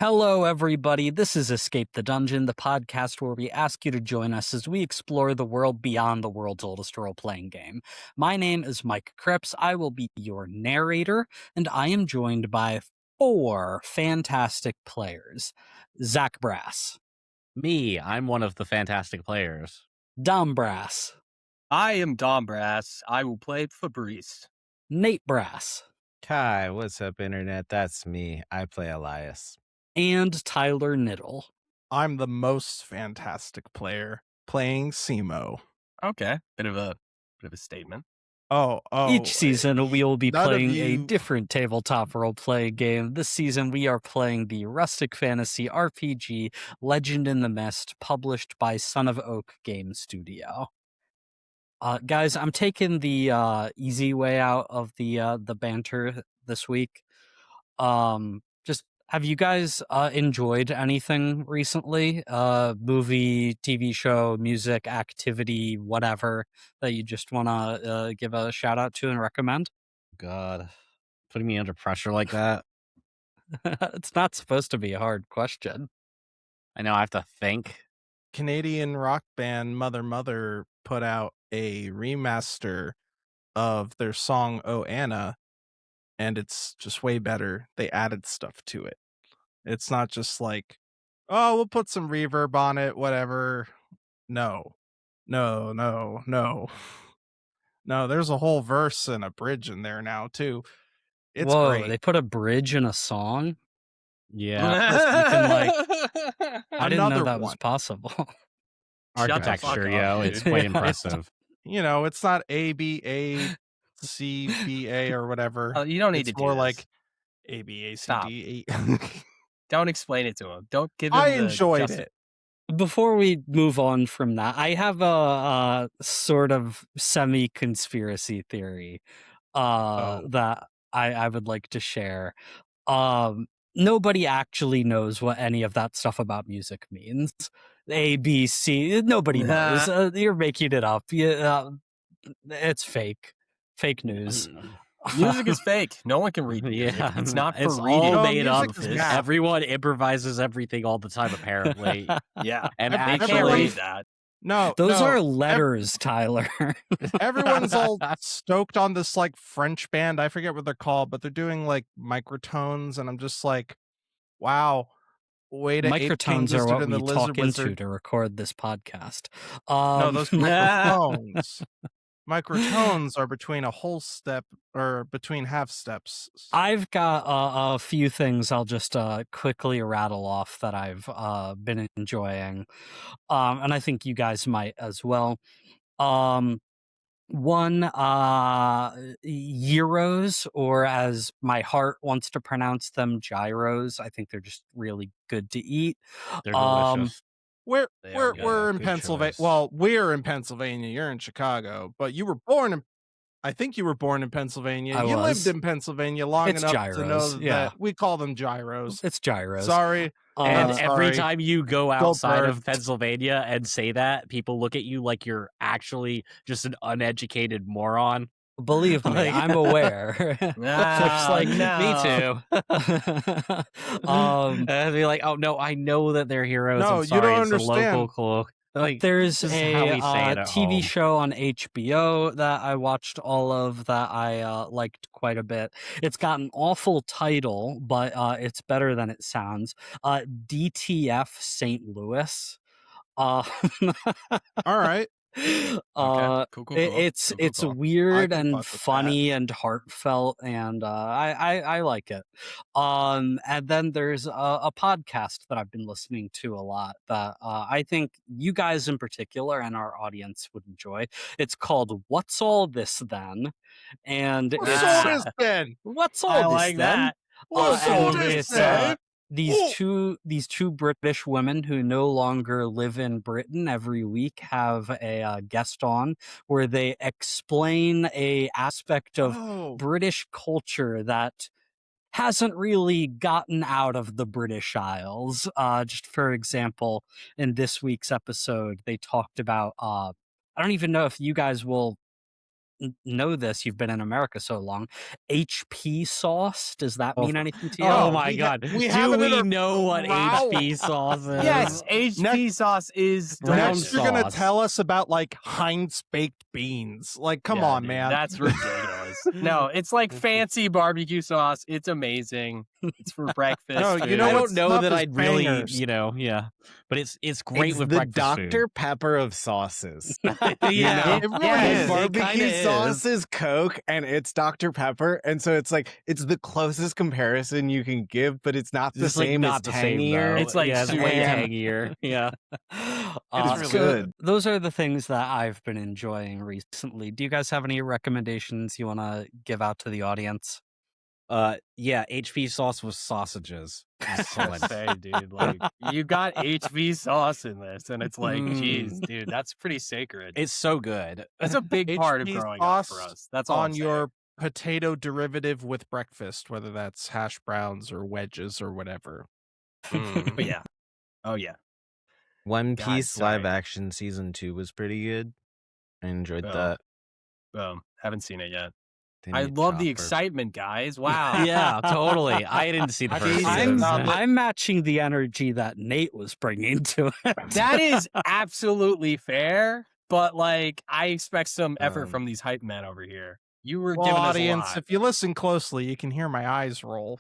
Hello, everybody. This is Escape the Dungeon, the podcast where we ask you to join us as we explore the world beyond the world's oldest role playing game. My name is Mike Cripps. I will be your narrator, and I am joined by four fantastic players: Zach Brass, Me, I'm one of the fantastic players. Dom Brass, I am Dom Brass. I will play Fabrice. Nate Brass, Kai, what's up, Internet? That's me. I play Elias. and Tyler Niddle. I'm the most fantastic player playing Simo. Okay, bit of a statement. Each season, we will be none of playing a you- different tabletop role-playing game. This season, we are playing the Rustic Fantasy RPG Legend in the Mist, published by Son of Oak Game Studio. Guys, I'm taking the easy way out of the banter this week. Just have you guys enjoyed anything recently? Movie, TV show, music, activity, whatever that you just want to give a shout out to and recommend? God, putting me under pressure like that. It's not supposed to be a hard question. I know I have to think. Canadian rock band Mother Mother put out a remaster of their song Oh Anna, and it's just way better. They added stuff to it. It's not just like, oh, we'll put some reverb on it, whatever. No. No, there's a whole verse and a bridge in there now, too. It's Whoa, great. they put a bridge in a song? Yeah, I didn't know Another that was one. possible. Shut the architecture, fuck yo, up, it's dude. quite Yeah. impressive. It's not ABACBA or whatever. You don't need It's to do more this. like ABACD. Don't explain it to him. Don't give him. I the enjoyed justi- it. Before we move on from that, I have a sort of semi-conspiracy theory that I would like to share. Nobody actually knows what any of that stuff about music means. A, B, C, nobody knows. You're making it up. It's fake. Fake news. Music is fake. No one can read music. Yeah, It's not for it's reading. all No, made up. music is math. Everyone improvises everything all the time, apparently. Yeah, And they can't actually, read that. No, Those no, are letters, Tyler. everyone's all stoked on this like French band. I forget what they're called, but they're doing like microtones, and I'm just like, wow, way to ape King Microtones are Gizzard what and we the talk Lizard into Wizard. to record this podcast. No, those microphones. Microtones are between a whole step or between half steps. I've got a few things I'll just quickly rattle off that I've been enjoying, and I think you guys might as well. One, gyros, or as my heart wants to pronounce them, gyros. I think they're just really good to eat. they're delicious. We're They are we're in good Pennsylvania. choice. Well, we're in Pennsylvania. You're in Chicago, but you were born in. I think you were born in Pennsylvania. I You was. lived in Pennsylvania long It's enough to gyros, know yeah. that we call them gyros. It's gyros. Sorry. And Uh, every sorry. time you go outside of birds. Pennsylvania and say that, people look at you like you're actually just an uneducated moron. Believe me, Like- I'm aware. Just like, no. me too. And they're like, oh no, I know that they're heroes. No, I'm you sorry, don't it's a local understand. clue. Like, There's this is a how we say it at TV home. show on HBO that I watched all of that I liked quite a bit. It's got an awful title, but it's better than it sounds. DTF St. Louis. All right. Cool. It's Cool. weird I can and fuck with funny and heartfelt, and I like it. And then there's a podcast that I've been listening to a lot that I think you guys in particular and our audience would enjoy. It's called What's All This Then? And What's it's all this then? What's All I This like Then? that. What's and all this it's, then? these two British women who no longer live in Britain every week have a guest on where they explain a aspect of Oh, British culture that hasn't really gotten out of the British Isles. Just for example, in this week's episode, they talked about I don't even know if you guys will know this. You've been in America so long. HP sauce. Does that Oh, mean anything to you? oh Oh, my god. we Do have it in we our know what mouth. HP sauce is? Yes, HP sauce is Brown Next, delicious. you're gonna sauce. tell us about like Heinz baked beans. Like, come Yeah, on, dude, man. that's ridiculous. No, it's like fancy barbecue sauce. It's amazing. It's for breakfast. No, you dude. know I what's don't know tough that is I'd really, bangers. yeah. But it's great It's with the breakfast Dr. food. Pepper of sauces. Yeah, It really Yeah, is. it Barbecue kinda sauce is. is Coke and it's Dr. Pepper. And so it's like, it's the closest comparison you can give, but it's not the Just like same. not It's the same tangier. though. It's, like, yeah, it's super way and- tangier. Yeah. It's really so good. those are the things that I've been enjoying recently. Do you guys have any recommendations you want to give out to the audience? Yeah, HP sauce with sausages. I was gonna Excellent. say, dude, like you got HV sauce in this, and it's like, geez, dude, that's pretty sacred. It's so good. That's a big part of HP growing up for sauce us. That's all I'm on saying. your potato derivative with breakfast, whether that's hash browns or wedges or whatever. But yeah, oh yeah, One God, Piece live sorry. action season 2 was pretty good. I enjoyed Oh. that. boom. Haven't seen it yet. They I need love the Chopper. excitement, guys. Wow. Yeah, totally. I didn't see the I first mean, season. I'm matching the energy that Nate was bringing to it. That is absolutely fair, but like I expect some effort Um, from these hype men over here. You were Well, giving us a audience, lot. if you listen closely, you can hear my eyes roll.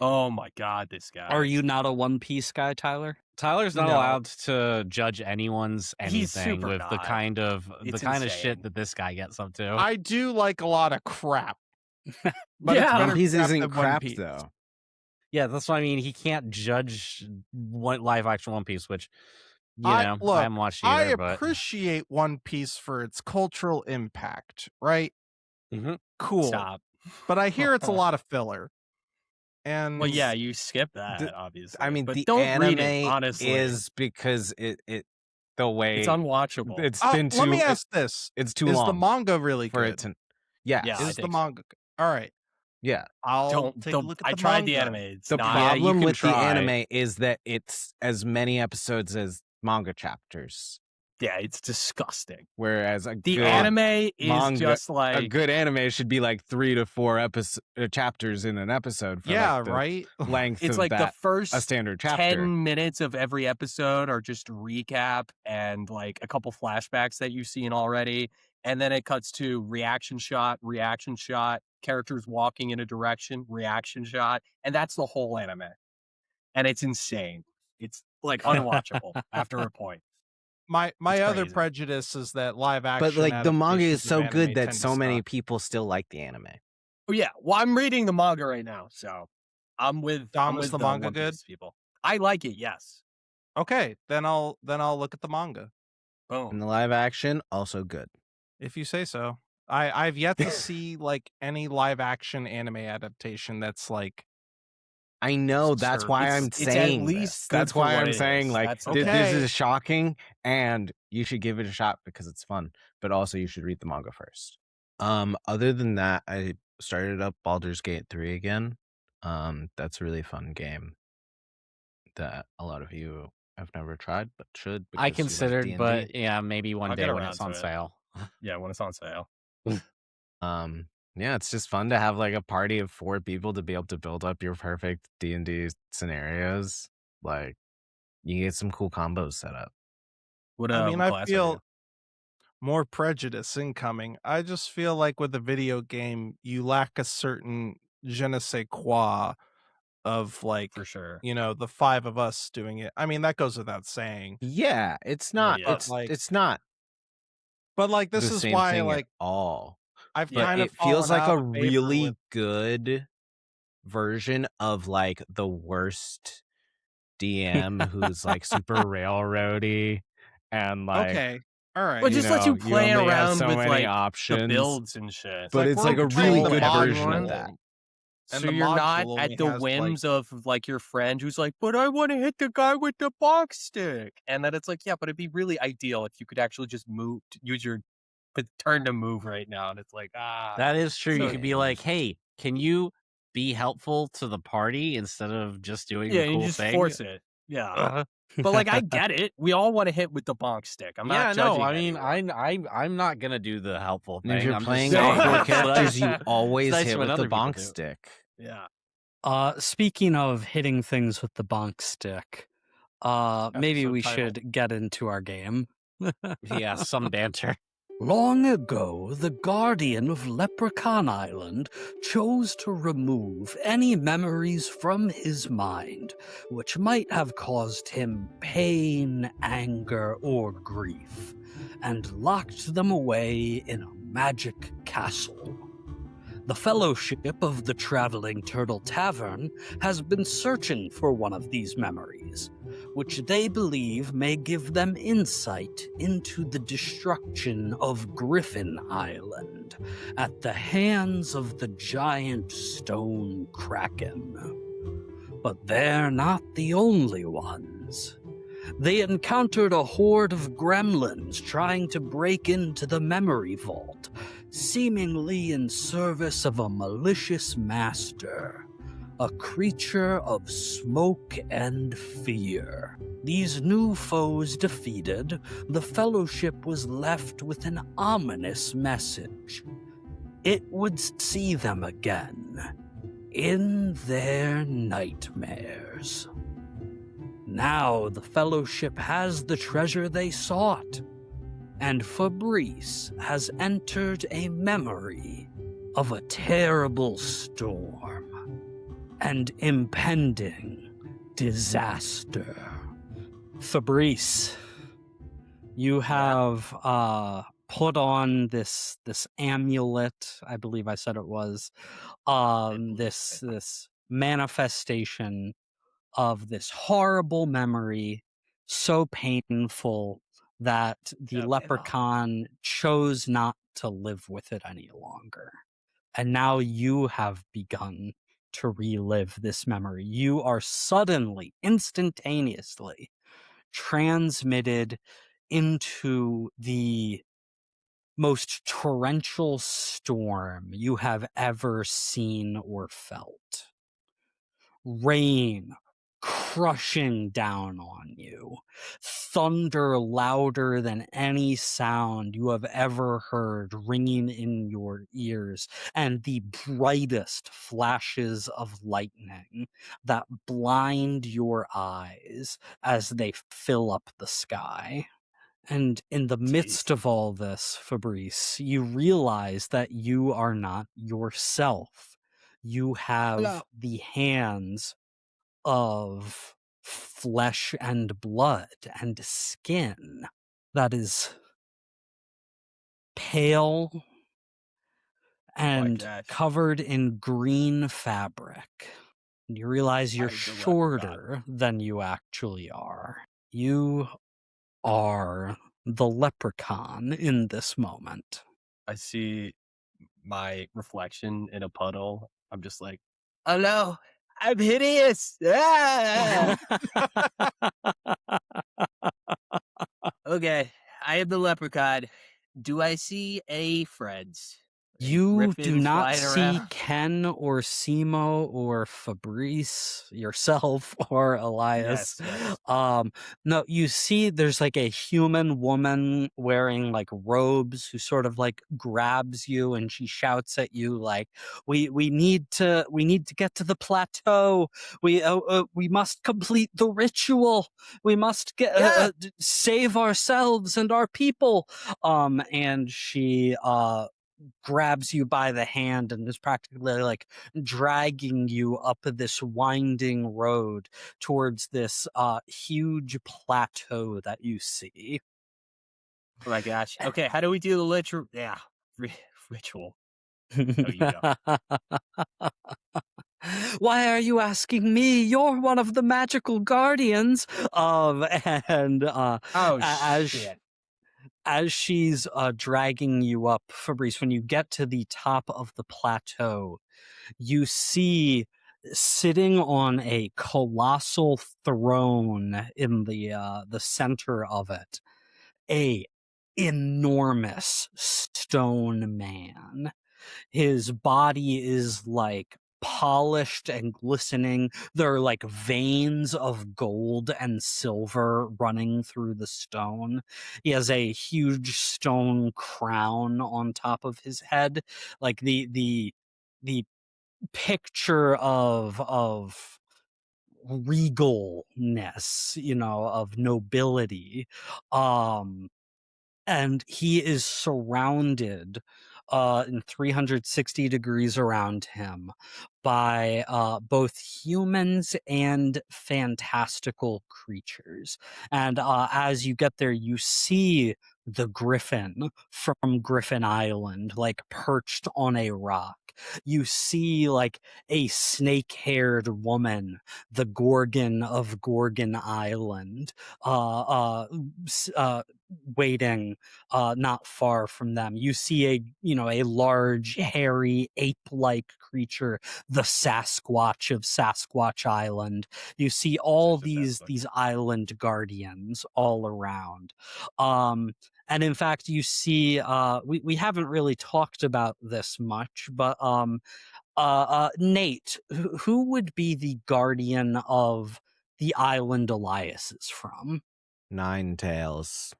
Oh my god, this guy. Are you not a One Piece guy, Tyler? Tyler's not No. allowed to judge anyone's He's anything super with the not. kind of It's shit insane. that this guy gets up to. I do like a lot of crap. But Yeah. it's better One Piece crap isn't than One crap Piece. though. Yeah, that's what I mean. He can't judge what live action One Piece, which you I- know look, I haven't watched I either. But appreciate One Piece for its cultural impact, right? Mhm. Cool. Stop. But I hear it's a lot of filler. And Well, yeah, you skip that, The- obviously. I mean, but the don't read anime it, honestly. is because it the way It's unwatchable. it's Oh, been too. let me ask this: it's too is long the manga really for good? it to. Yeah. Yeah, I Is the think so. manga? All right, Yeah. I'll take a look at the I tried the manga. anime. It's The not. Yeah, you problem can with the try. anime is that it's as many episodes as manga chapters, Yeah, it's disgusting. whereas The good anime is manga- just a like good anime should be like 3 to 4 chapters in an episode. For Yeah, like the right. Length it's of like the that, first a standard chapter. 10 minutes of every episode are just recap and like a couple flashbacks that you've seen already. And then it cuts to reaction shot, characters walking in a direction, reaction shot. And that's the whole anime. And it's insane. It's like unwatchable after a point. My It's other crazy. prejudice is that live action. But like the manga is adaptations of so anime good that tend to so many suck. people still like the anime. Oh yeah. Well, I'm reading the manga right now, so I'm with Dom, I'm is with the manga One good? Piece people. I like it, yes. Okay, then I'll look at the manga Boom. And the live action also good. if you say so. I've yet to see like any live action anime adaptation that's like I know that's Sure. why It's- I'm it's at saying least this. good That's for why what I'm it saying is. like That's this okay. is shocking and you should give it a shot because it's fun, but also you should read the manga first. Other than that, I started up Baldur's Gate 3 again. That's a really fun game that a lot of you have never tried but should. I because you like considered, D&D. but yeah, maybe one I'll day get when around it's to on it. sale. Yeah, when it's on sale. Yeah, it's just fun to have like a party of 4 people to be able to build up your perfect D&D scenarios. Like you get some cool combos set up. What I mean, what I class are you? feel more prejudice incoming. I just feel like with a video game, you lack a certain je ne sais quoi of like, for sure. you know, the 5 of us doing it. I mean, that goes without saying. Yeah, it's not yeah. it's not But like, this the is same why thing like at all. I've Yeah, kind But of it feels fallen like out a of favor really with- good version of like the worst DM who's like super railroady and like okay, all right. Well, just let you play only have around so with many like options, the builds and shit. but it's like we're a playing really the good mod version one, of that. and So the you're not module at only the has, whims of like your friend who's like, but I want to hit the guy with the box stick. And then it's like, yeah, but it'd be really ideal if you could actually just use your turn to move right now. And it's like, That is true. You So- could be like, "Hey, can you be helpful to the party instead of just doing yeah, the you cool just thing?" force it. Yeah. But like, I get it. We all want to hit with the bonk stick. I'm not judging. I mean, anyone. I'm not gonna do the helpful And if thing. you're I'm playing just all saying, four it's characters, you nice- always nice hit when with the other people bonk do it. stick. Yeah. Speaking of hitting things with the bonk stick, maybe Episode we title. should get into our game. Yeah, some banter. Long ago, the guardian of Leprechaun Island chose to remove any memories from his mind which might have caused him pain, anger, or grief, and locked them away in a magic castle. The Fellowship of the Traveling Turtle Tavern has been searching for one of these memories, which they believe may give them insight into the destruction of Griffin Island at the hands of the giant stone kraken. But they're not the only ones. They encountered a horde of gremlins trying to break into the memory vault, seemingly in service of a malicious master, a creature of smoke and fear. These new foes defeated, the Fellowship was left with an ominous message. It would see them again in their nightmares. Now the Fellowship has the treasure they sought, and Fabrice has entered a memory of a terrible storm and impending disaster. Fabrice, you have put on this amulet, I believe I said it was, this manifestation of this horrible memory, so painful that the leprechaun chose not to live with it any longer. And now you have begun to relive this memory. You are suddenly, instantaneously transmitted into the most torrential storm you have ever seen or felt. Rain crushing down on you, thunder louder than any sound you have ever heard ringing in your ears, and the brightest flashes of lightning that blind your eyes as they fill up the sky. And in the midst of all this, Fabrice, you realize that you are not yourself. You have the hands of flesh and blood and skin that is pale and gosh. covered in green fabric. And you realize you're I'm the shorter than you actually are. You are the leprechaun in this moment. I see my reflection in a puddle. I'm just like, oh no, I'm hideous. Ah! Okay, I am the leprechaun. Do I see any friends? Any You do griffins not flying see around? Ken or Simo or Fabrice, yourself or Elias. Yes. No, you see there's like a human woman wearing like robes who sort of like grabs you and she shouts at you like, we need to get to the plateau. We must complete the ritual. We must get save ourselves and our people. And she grabs you by the hand and is practically like dragging you up this winding road towards this huge plateau that you see. Oh my gosh. Okay, how do we do the ritual? Oh, you go. Why are you asking me? You're one of the magical guardians. And Oh shit. as she's dragging you up, Fabrice, when you get to the top of the plateau, you see sitting on a colossal throne in the center of it, a enormous stone man. His body is like polished and glistening. There are like veins of gold and silver running through the stone. He has a huge stone crown on top of his head. Like the picture of regalness, of nobility. Um and he is surrounded in 360 degrees around him by both humans and fantastical creatures. And as you get there, you see the griffin from Griffin Island, like perched on a rock. You see like a snake-haired woman, the Gorgon of Gorgon Island, waiting not far from them. You see a large, hairy, ape-like creature, the Sasquatch of Sasquatch Island. You see all Such a these island guardians all around. And in fact, you see, we haven't really talked about this much, but Nate, who would be the guardian of the island Elias is from? Nine Tails.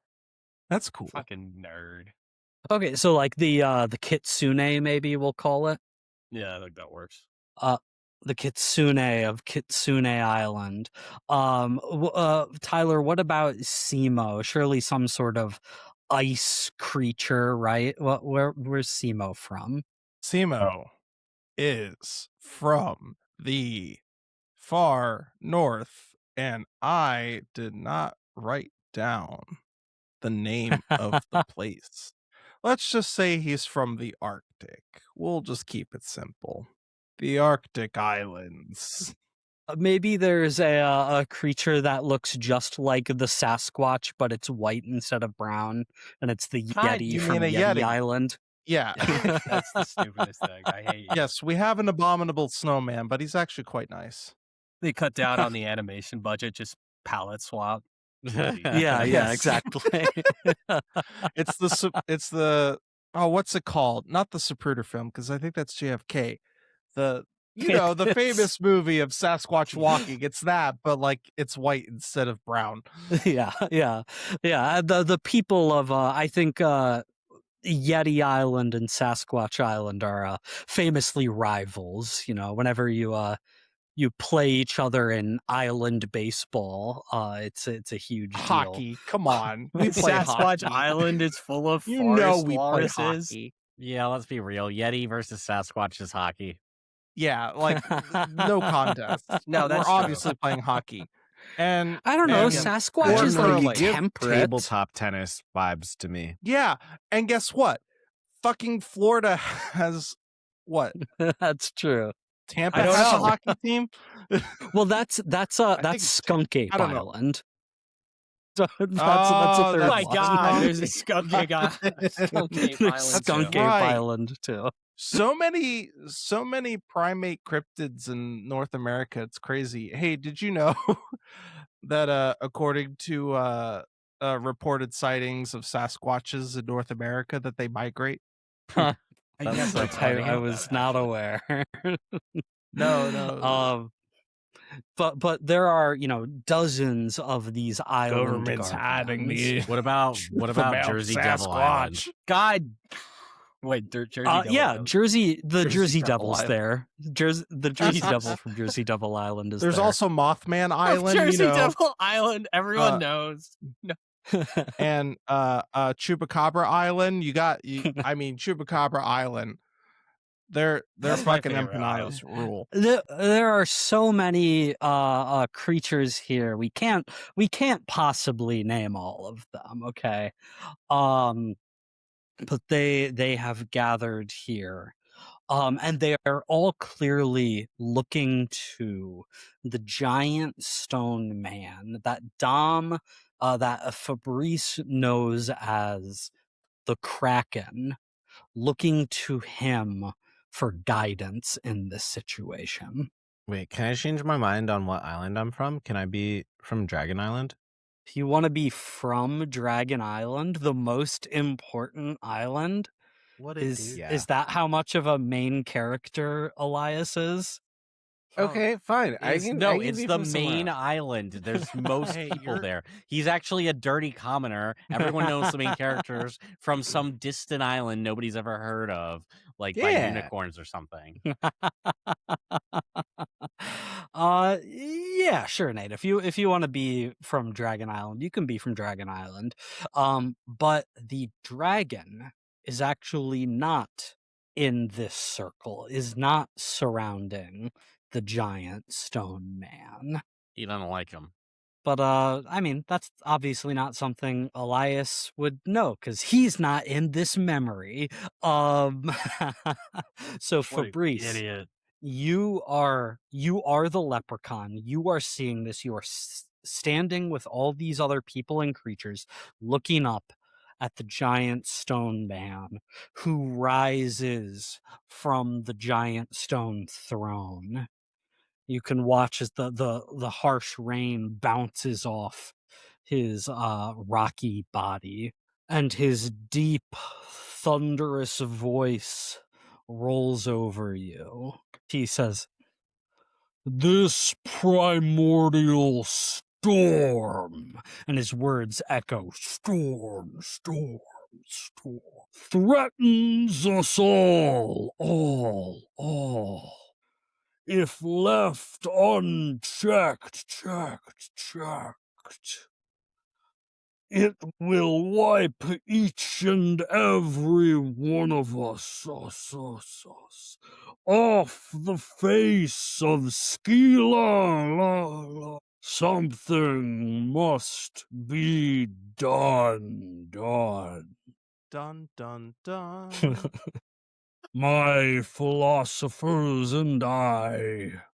That's cool. Fucking nerd. Okay, so like the kitsune, maybe we'll call it. Yeah, I think that works. The kitsune of Kitsune Island. Tyler, what about Simo? Surely some sort of ice creature, right? Where's Simo from? Simo is from the far north, and I did not write down the name of the place. Let's just say he's from the Arctic. We'll just keep it simple. The Arctic Islands. Maybe there's a creature that looks just like the Sasquatch, but it's white instead of brown, and it's the God, Yeti you from mean a Yeti Yeti? Island. Yeah. Yeah, that's the stupidest thing. I hate you. Yes, we have an abominable snowman, but he's actually quite nice. They cut down on the animation budget, just palette swap. Yeah, Yes. exactly. It's the what's it called? Not the Zapruder film, because I think that's JFK. The Yes. famous movie of Sasquatch walking. It's that, but like it's white instead of brown. Yeah. The people of I think Yeti Island and Sasquatch Island are famously rivals. Whenever you play each other in island baseball, it's a huge deal. Hockey. Come on. We play Sasquatch hockey. Island is full of You forest know we play walruses. hockey. Yeah, let's be real. Yeti versus Sasquatch is hockey. Yeah, like no contest. No, that's we're true. obviously playing hockey. And I don't know. and- Sasquatch or is for, like like, temperate. Tabletop tennis vibes to me. yeah, and guess what? Fucking Florida has what? That's true. Tampa I don't has a know. hockey team. Well, that's think it's Skunk Ape I don't know. Island. So that's a Oh, third Oh that's my one. God, there's a skunk ape island. Skunk ape There's island. Skunk too. Ape Right. Island too. So many primate cryptids in North America. It's crazy. Hey, did you know that according to reported sightings of Sasquatches in North America, that they migrate? I That's never so thought funny. I about was that, not actually. aware. No. But there are dozens of these island Government's hiding guardians. the What about Jersey Devil Island? Sasquatch. God. Wait, Jersey Devil. Yeah, Island. the Jersey Devil Devil's Island. there. The Jersey Devil from Jersey Devil Island is There's there. also Mothman Island, Jersey Devil Island. Everyone uh, knows. No. and Chupacabra Island. Chupacabra Island. Their That's my fucking favorite empanadas rule. There are so many creatures here. We can't possibly name all of them, okay? But they have gathered here. And they are all clearly looking to the giant stone man that Fabrice knows as the Kraken, looking to him for guidance in this situation. Wait, can I change my mind on what island I'm from? Can I be from Dragon Island? If you want to be from Dragon Island, the most important island, What a Is dude. Yeah. is that how much of a main character Elias is? Okay, fine. I can It's be the from somewhere main else. island. There's most Hey, people you're- there. He's actually a dirty commoner. Everyone knows the main characters from some distant island nobody's ever heard of, like by Yeah. unicorns or something. Yeah, sure, Nate. If you want to be from Dragon Island, you can be from Dragon Island. But the dragon is actually not in this circle, is not surrounding the giant stone man. You don't like him. But I mean, that's obviously not something Elias would know because he's not in this memory. So What an Fabrice, idiot. you are the leprechaun. You are seeing this. You are standing with all these other people and creatures, looking up at the giant stone man who rises from the giant stone throne. You can watch as the harsh rain bounces off his rocky body, and his deep, thunderous voice rolls over you. He says, "This primordial storm," and his words echo, "Storm, storm, storm, threatens us all. If left unchecked, it will wipe each and every one of us, off the face of Skila. Something must be done. Dun dun dun. My philosophers and I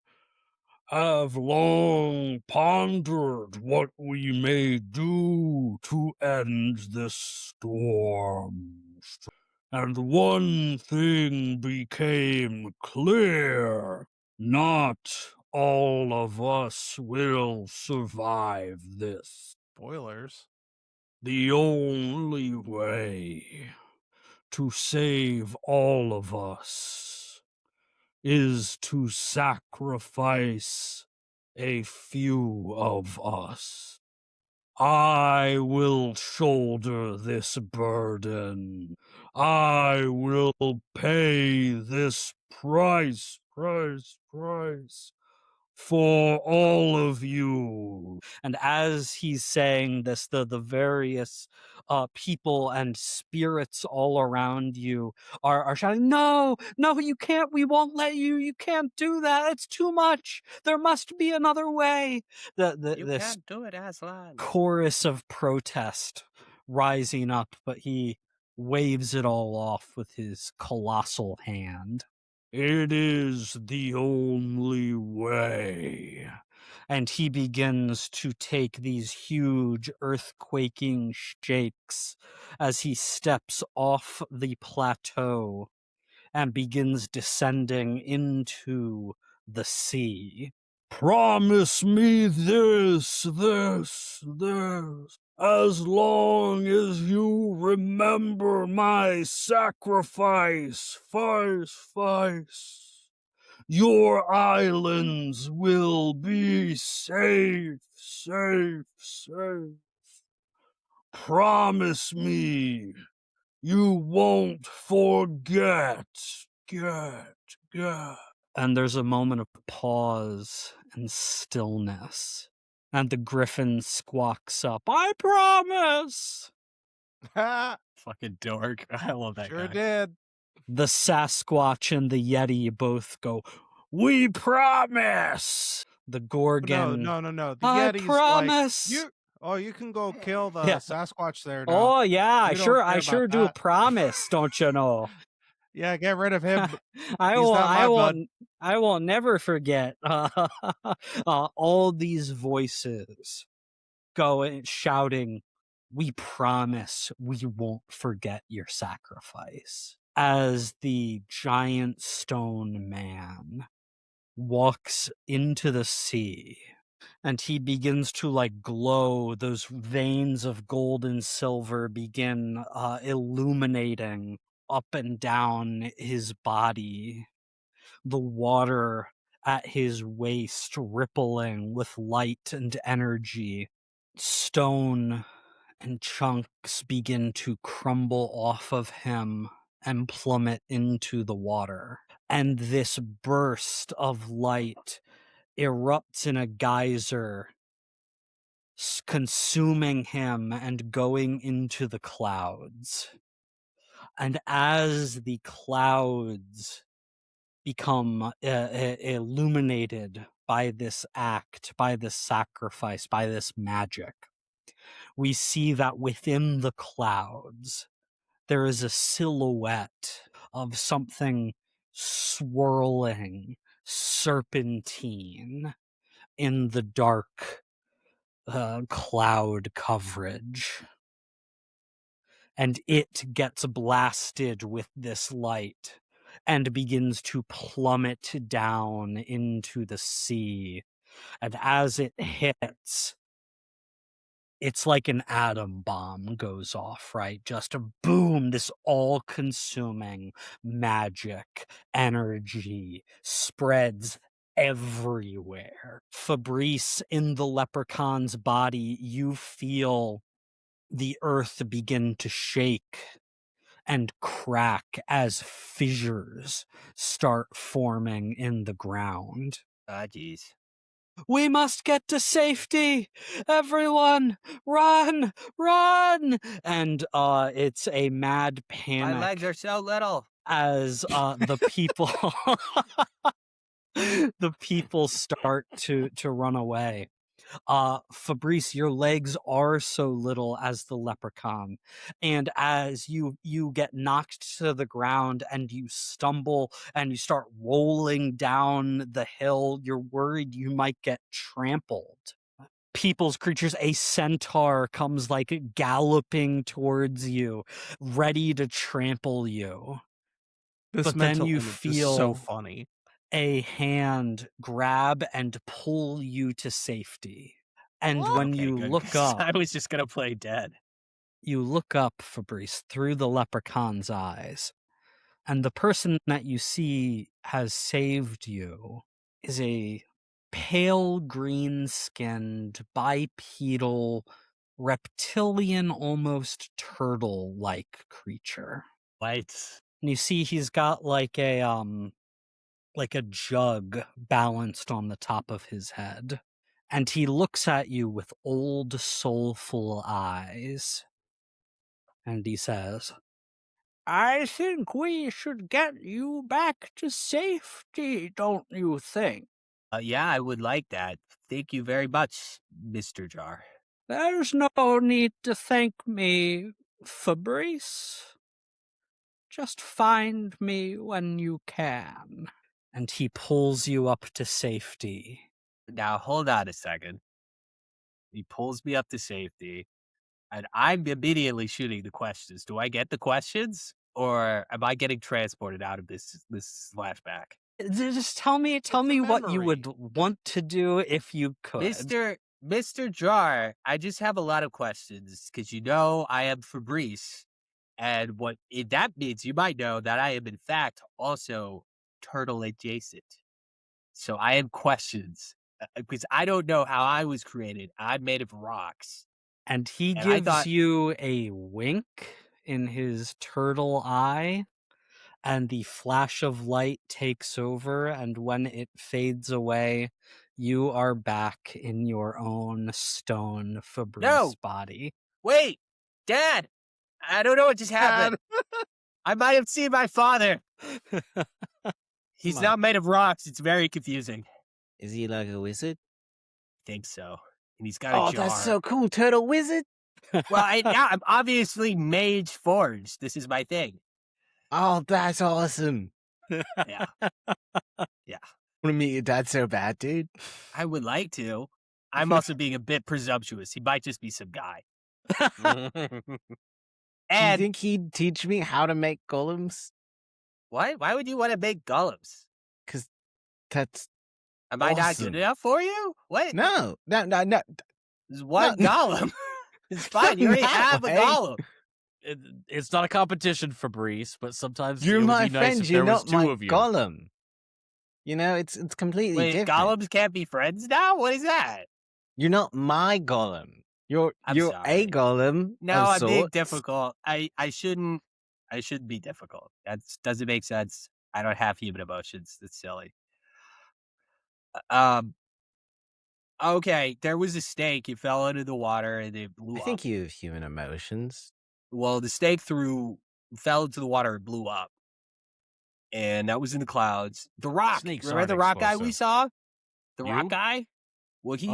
have long pondered what we may do to end this storm. And one thing became clear. Not all of us will survive this. Spoilers. The only way to save all of us is to sacrifice a few of us. I will shoulder this burden. I will pay this price for all of you. And as he's saying this, the various people and spirits all around you are shouting, "No, you can't. We won't let you. You can't do that. It's too much. There must be another way." This can't do it, Aslan. chorus of protest rising up, but he waves it all off with his colossal hand. "It is the only way." And he begins to take these huge earthquaking shakes as he steps off the plateau and begins descending into the sea. "Promise me this. As long as you remember my sacrifice, your islands will be safe. Promise me you won't forget. And there's a moment of pause and stillness. And the griffin squawks up, "I promise!" Fucking dork. I love that Sure guy. did. The Sasquatch and the Yeti both go, "We promise!" The Gorgon, No. The "I Yeti's promise!" like, you can go kill the Yeah. Sasquatch there now. "Oh yeah, We don't I care sure about do that." promise, don't you know? Yeah, get rid of him. I He's not my bud. I will never forget all these voices going shouting, "We promise we won't forget your sacrifice," as the giant stone man walks into the sea. And he begins to like glow. Those veins of gold and silver begin illuminating up and down his body, the water at his waist rippling with light and energy. Stone and chunks begin to crumble off of him and plummet into the water. And this burst of light erupts in a geyser, consuming him and going into the clouds. And as the clouds become illuminated by this act, by this sacrifice, by this magic, we see that within the clouds, there is a silhouette of something swirling, serpentine in the dark cloud coverage. And it gets blasted with this light and begins to plummet down into the sea. And as it hits, it's like an atom bomb goes off, right? Just a boom, this all-consuming magic energy spreads everywhere. Fabrice, in the leprechaun's body, you feel the earth begin to shake and crack as fissures start forming in the ground. Ah, jeez. We must get to safety! Everyone, run! Run! And it's a mad panic. My legs are so little. As the people the people start to run away. Fabrice, your legs are so little as the leprechaun, and as you get knocked to the ground and you stumble and you start rolling down the hill, you're worried you might get trampled. People's creatures, a centaur comes like galloping towards you, ready to trample you. This But mental then you image is feel so funny. a hand grab and pull you to safety. And when Okay, you good, look 'cause up, I was just gonna play dead. you look up, Fabrice, through the leprechaun's eyes, and the person that you see has saved you is a pale green-skinned, bipedal, reptilian, almost turtle-like creature. Lights. And you see he's got like a jug balanced on the top of his head. And he looks at you with old, soulful eyes. And he says, I think we should get you back to safety, don't you think? Yeah, I would like that. Thank you very much, Mr. Jar. There's no need to thank me, Fabrice. Just find me when you can. And he pulls you up to safety. Now, hold on a second. He pulls me up to safety, and I'm immediately shooting the questions. Do I get the questions, or am I getting transported out of this flashback? Just tell me a what you would memory. want to do if you could. Mr. Jar, I just have a lot of questions because I am Fabrice, and that means you might know that I am in fact also turtle adjacent. So I have questions because I don't know how I was created. I'm made of rocks. And he And I gives thought- you a wink in his turtle eye, and the flash of light takes over, and when it fades away, you are back in your own stone Fabrice No! body. Wait, Dad, I don't know what just happened. I might have seen my father. He's Come not on. made of rocks. It's very confusing. Is he like a wizard? I think so. And he's got a jar. that's so cool, turtle wizard. Well, I'm obviously mage forged. This is my thing. Oh, that's awesome. Yeah. Want to meet your dad so bad, dude? I would like to. I'm also being a bit presumptuous. He might just be some guy. Do you And think he'd teach me how to make golems? why would you want to make golems? Because that's Am I not Awesome. good enough for you? What? no. There's one No. golem. It's fine. You already No, have a hey. golem. It's not a competition, Fabrice, but sometimes You're it would my be nice friend. if You're there was not two my of you. Gollum. You know, it's completely Wait, different. golems can't be friends now? What is that? You're not my Gollum. You're I'm a sorry. Gollum No, of I'm being sorts. difficult. I shouldn't be difficult. That doesn't make sense. I don't have human emotions. That's silly. Um. Okay, there was a snake. It fell into the water and it blew I up. think you have human emotions. Well, the snake fell into the water and blew up, and that was in the clouds. The Rock. Snakes Remember aren't the Rock guy we explosive. saw? The Rock You? guy. Well, he's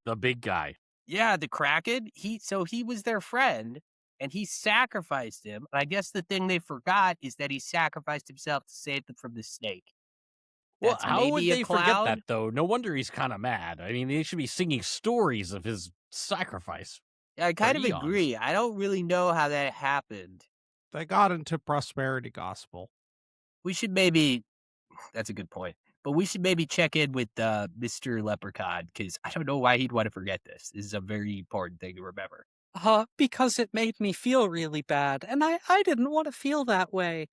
the big guy. yeah, the Kraken. He was their friend, and he sacrificed him. And I guess the thing they forgot is that he sacrificed himself to save them from the snake. Well, That's how would maybe a they forget cloud. that, though? No wonder he's kind of mad. I mean, they should be singing stories of his sacrifice. Yeah, I kind of eons. agree. I don't really know how that happened. They got into prosperity gospel. We should maybe. That's a good point. But we should maybe check in with Mr. Leprechaun, because I don't know why he'd want to forget this. This is a very important thing to remember. Because it made me feel really bad, and I didn't want to feel that way.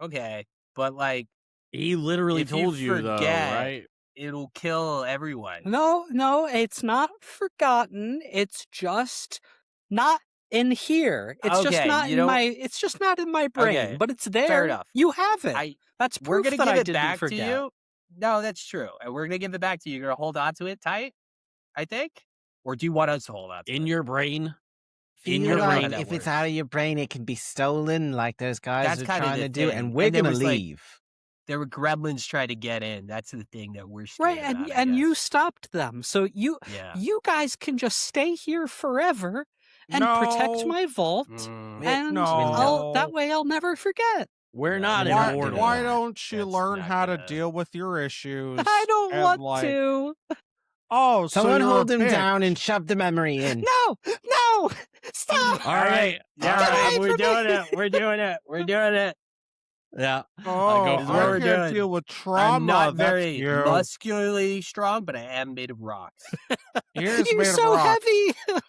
Okay, but like, He literally if you told you, though, forget, right? it'll kill everyone. No, it's not forgotten. It's just not in here. It's just Okay, not you in know- my. It's just not in my brain. Okay, But it's there. enough. You have it. That's We're proof gonna that give I it didn't back forget. to you. No, that's true. And we're gonna give it back to you. You're gonna hold on to it tight, I think? Or do you want us to hold on to In it? your brain. In Feel your like brain. that if it's works. out of your brain, it can be stolen like those guys That's are kinda trying the to do, thing. and we're And there gonna was, like, leave. There were gremlins trying to get in. That's the thing that we're scared Right, about, I and you guess. stopped them. So you guys can just stay here forever and protect No. my vault, and No. that way I'll never forget. We're No, not we're not immortal. doing Why that. don't you That's learn not how to gonna- deal with your issues? I don't and, want like, to. Oh, so Someone you're hold a him down bitch. and shove the memory in. No, stop. All right. Get All right. away We're from doing me. it. We're doing it. We're doing it. Yeah. Oh, go for it. I We're can't doing. deal with trauma. I'm not That's very you. muscularly strong, but I am made of rocks. Here's You're made of so rock. heavy.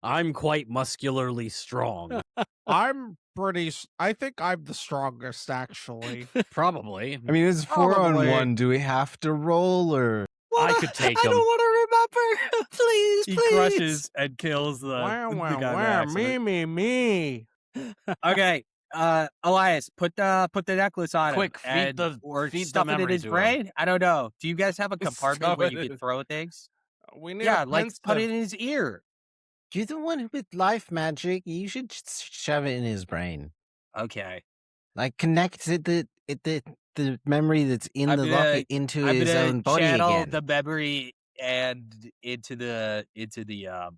I'm quite muscularly strong. I'm pretty. I think I'm the strongest, actually. Probably. I mean, it's 4-on-1. Probably. Do we have to roll or? I could take I him. don't want to remember. Please, He please. crushes and kills the Wow, guy wow, by wow. accident. Me. Okay, Elias, put the necklace on Quick, him. Or feed the stuff it in memory his to him. brain. I don't know. Do you guys have a compartment Stuff where it you in- can throw things? We need Yeah, a like put pensive. it in his ear. You're the one with life magic. You should just shove it in his brain. Okay, Like connect the memory that's in I'm the gonna- locket into I'm his gonna own body channel again. the memory and into the No,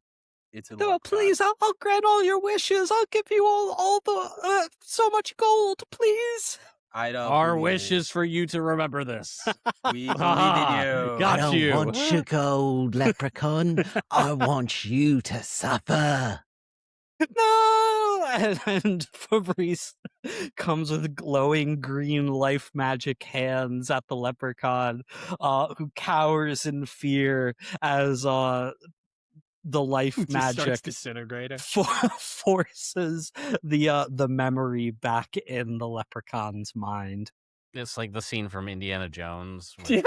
leprechaun. please. I'll grant all your wishes. I'll give you all the so much gold, please. I don't. Our believe wish it. is for you to remember this. We believe in you. Got I don't you. want your gold, leprechaun. I want you to suffer. No, and Fabrice comes with glowing green life magic hands at the leprechaun, who cowers in fear as the life Just starts magic disintegrating. forces the memory back in the leprechaun's mind. It's like the scene from Indiana Jones. Yeah.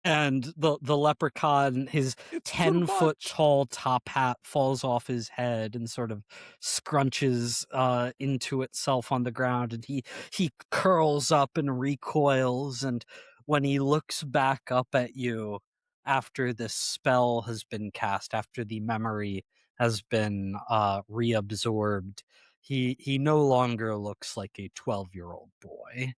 And the leprechaun, his It's too 10-foot much. tall top hat falls off his head and sort of scrunches into itself on the ground, and he curls up and recoils, and when he looks back up at you after this spell has been cast, after the memory has been reabsorbed, he no longer looks like a 12-year-old boy.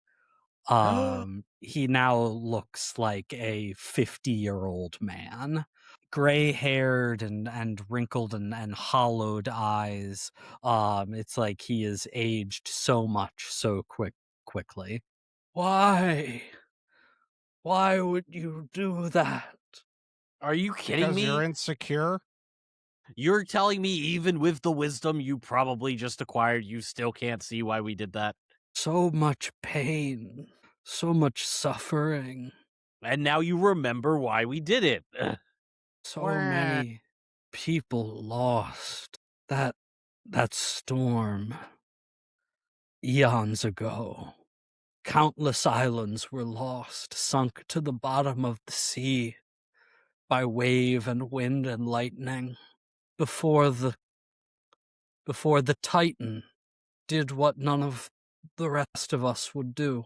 He now looks like a 50-year-old man, gray-haired and wrinkled and hollowed eyes. It's like he is aged so much so quickly. Why would you do that? Are you kidding Because me? you're insecure. You're telling me even with the wisdom you probably just acquired, you still can't see why we did that? So much pain, so much suffering, And now you remember why we did it. so Wah. many people lost. That That storm, eons ago, countless islands were lost, sunk to the bottom of the sea by wave and wind and lightning, before the Titan did what none of the rest of us would do.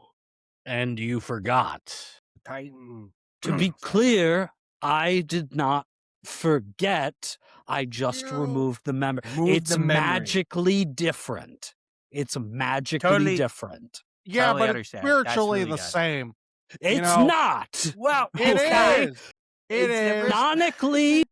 And you forgot. Titan. To be clear, I did not forget. I just removed the memory. Moved It's the memory. magically different. It's magically Totally- different. Yeah, Totally but it's understand. That's spiritually really the good. same. It's know, not. Well, It Okay. is. It It's is. different. Canonically,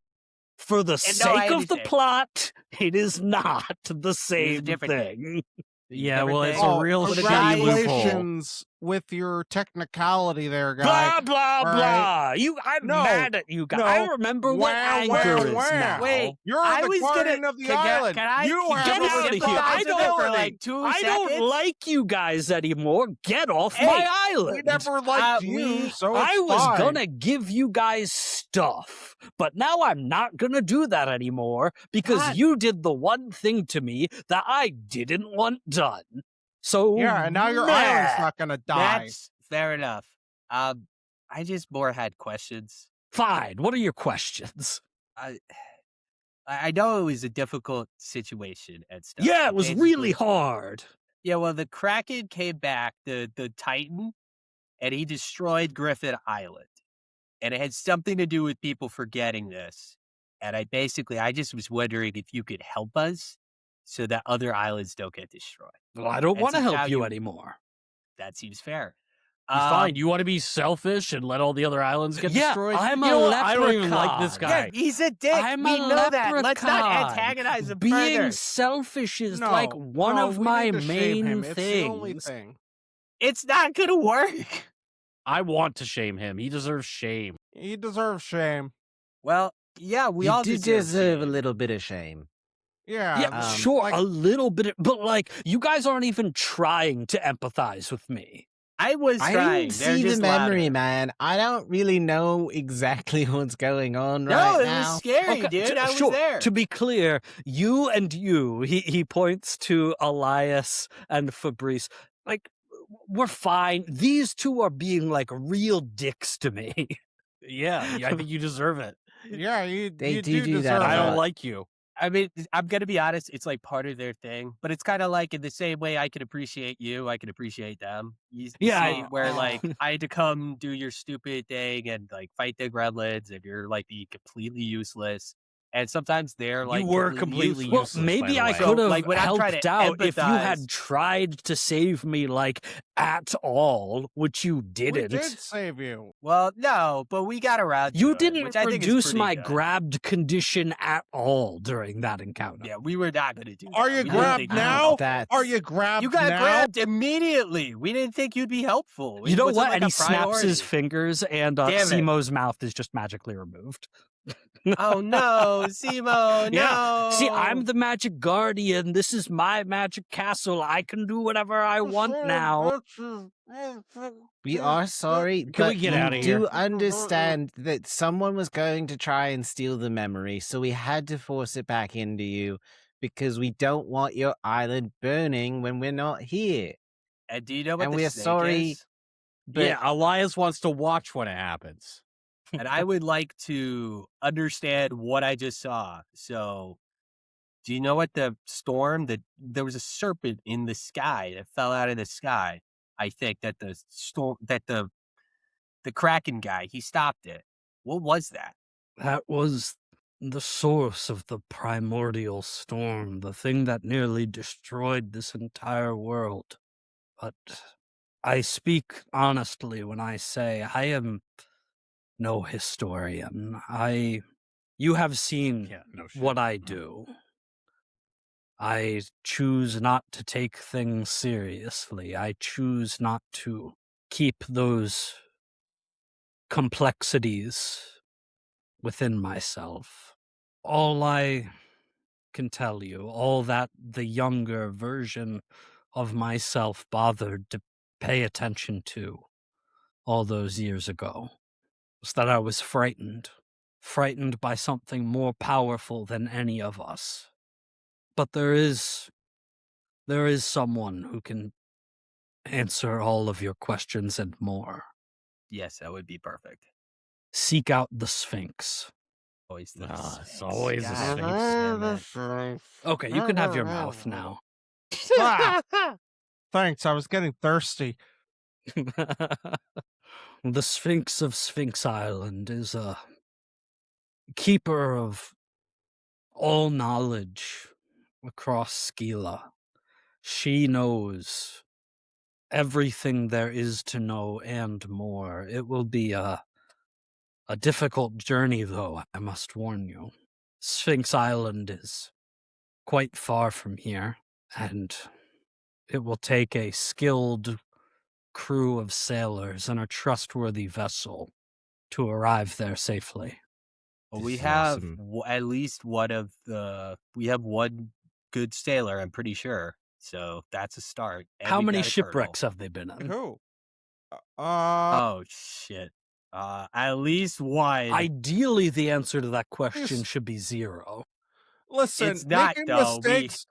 for the no, I sake of the understand. plot, it is not the same different thing. Yeah, Different well, it's thing. a real What a shitty loophole. Congratulations with your technicality there, guy. Blah blah All blah. I'm No, mad at you guys. no. I remember what anger is now. Wait, You're I the was gonna- guardian of the can I- island. can I- you can have Get a out of here. I don't for responsibility. like 2 I seconds. don't like you guys anymore. Get off Hey, my We island. never liked you, we- so it's I was fine. gonna give you guys stuff, but now I'm not gonna do that anymore because What? you did the one thing to me that I didn't want done. So Yeah, and now your meh. island's not gonna die. That's fair enough. I just more had questions. Fine. What are your questions? I know it was a difficult situation and stuff. Yeah, but it was basically- really hard. Yeah, well, the Kraken came back, the Titan, and he destroyed Griffin Island. And it had something to do with people forgetting this. And I just was wondering if you could help us so that other islands don't get destroyed. Well, I don't And want to since now help you you- anymore. That seems fair. Fine. You want to be selfish and let all the other islands get Yeah, destroyed? I'm You a know what? I don't even like leprechaun. this guy. Yeah, he's a dick. I'm we a know that. Let's not leprechaun. antagonize him Being further. selfish is No, like one no, of we my need to shame main him. It's the only things. thing. It's not gonna work. I want to shame him. He deserves shame. He deserves shame. Well, yeah, we you all do deserve deserve a shame. little bit of shame. Yeah, Yeah, sure, like, a little bit, but like you guys aren't even trying to empathize with me. I was I trying. didn't They're see the just memory, louder. man. I don't really know exactly what's going on No, right it now. was scary, dude. I was sure. there. To be clear, you and you, he points to Elias and Fabrice. Like, we're fine. These two are being like real dicks to me. Yeah, I think you deserve it. yeah, They you do that deserve a I it. don't lot. like you. I mean, I'm gonna be honest. It's like part of their thing, but it's kind of like in the same way I can appreciate you, I can appreciate them. You Yeah, see, where oh. like I had to come do your stupid thing and like fight the gremlins, and you're like be completely useless. And sometimes they're like You were completely completely Well, useless, by maybe the I way. could have like, when I'm trying helped to out if you had empathize- tried to save me, like at all, which you We didn't. did save you. Well, no, but we got around. You to it, didn't which I think is reduce pretty my good. grabbed condition at all during that encounter. Yeah, we were not gonna do. Are that. you We didn't grabbed think you'd be now? helpful. That's Are you grabbed You got now? grabbed immediately. We didn't think you'd be helpful. You It know wasn't what? like And a he snaps his priority. fingers, and Damn it. Simo's mouth is just magically removed. Oh no, Simo, no. Yeah. See, I'm the magic guardian. This is my magic castle. I can do whatever I want now. We are sorry, Can we but get you outta do here? understand that someone was going to try and steal the memory, so we had to force it back into you because we don't want your island burning when we're not here. And do you know what And the we are snake sorry. is? But Yeah, Elias wants to watch when it happens. And I would like to understand what I just saw. So, do you know what the storm that there was a serpent in the sky that fell out of the sky? I think that the storm that the Kraken guy, he stopped it. What was that? That was the source of the primordial storm, the thing that nearly destroyed this entire world. But I speak honestly when I say I am no historian. You have seen Yeah, no shit. what I do. I choose not to take things seriously. I choose not to keep those complexities within myself. All I can tell you, all that the younger version of myself bothered to pay attention to all those years ago, was that I was frightened by something more powerful than any of us. But there is someone who can answer all of your questions and more. Yes, that would be perfect. Seek out the Sphinx. Always the Ah, Sphinx. it's always the God Sphinx. damn it. Okay, you can have your mouth now. Ah, thanks. I was getting thirsty. The Sphinx of Sphinx Island is a keeper of all knowledge across Skila. She knows everything there is to know and more. It will be a difficult journey, though, I must warn you. Sphinx Island is quite far from here, and it will take a skilled crew of sailors and a trustworthy vessel to arrive there safely. Well, This we is have awesome. at least we have one good sailor, I'm pretty sure. So that's a start. And How we many got a turtle. shipwrecks have they been in? Who? Oh shit. At least one. Ideally, the answer to that question Yes. should be 0. Listen, It's not, making though. mistakes.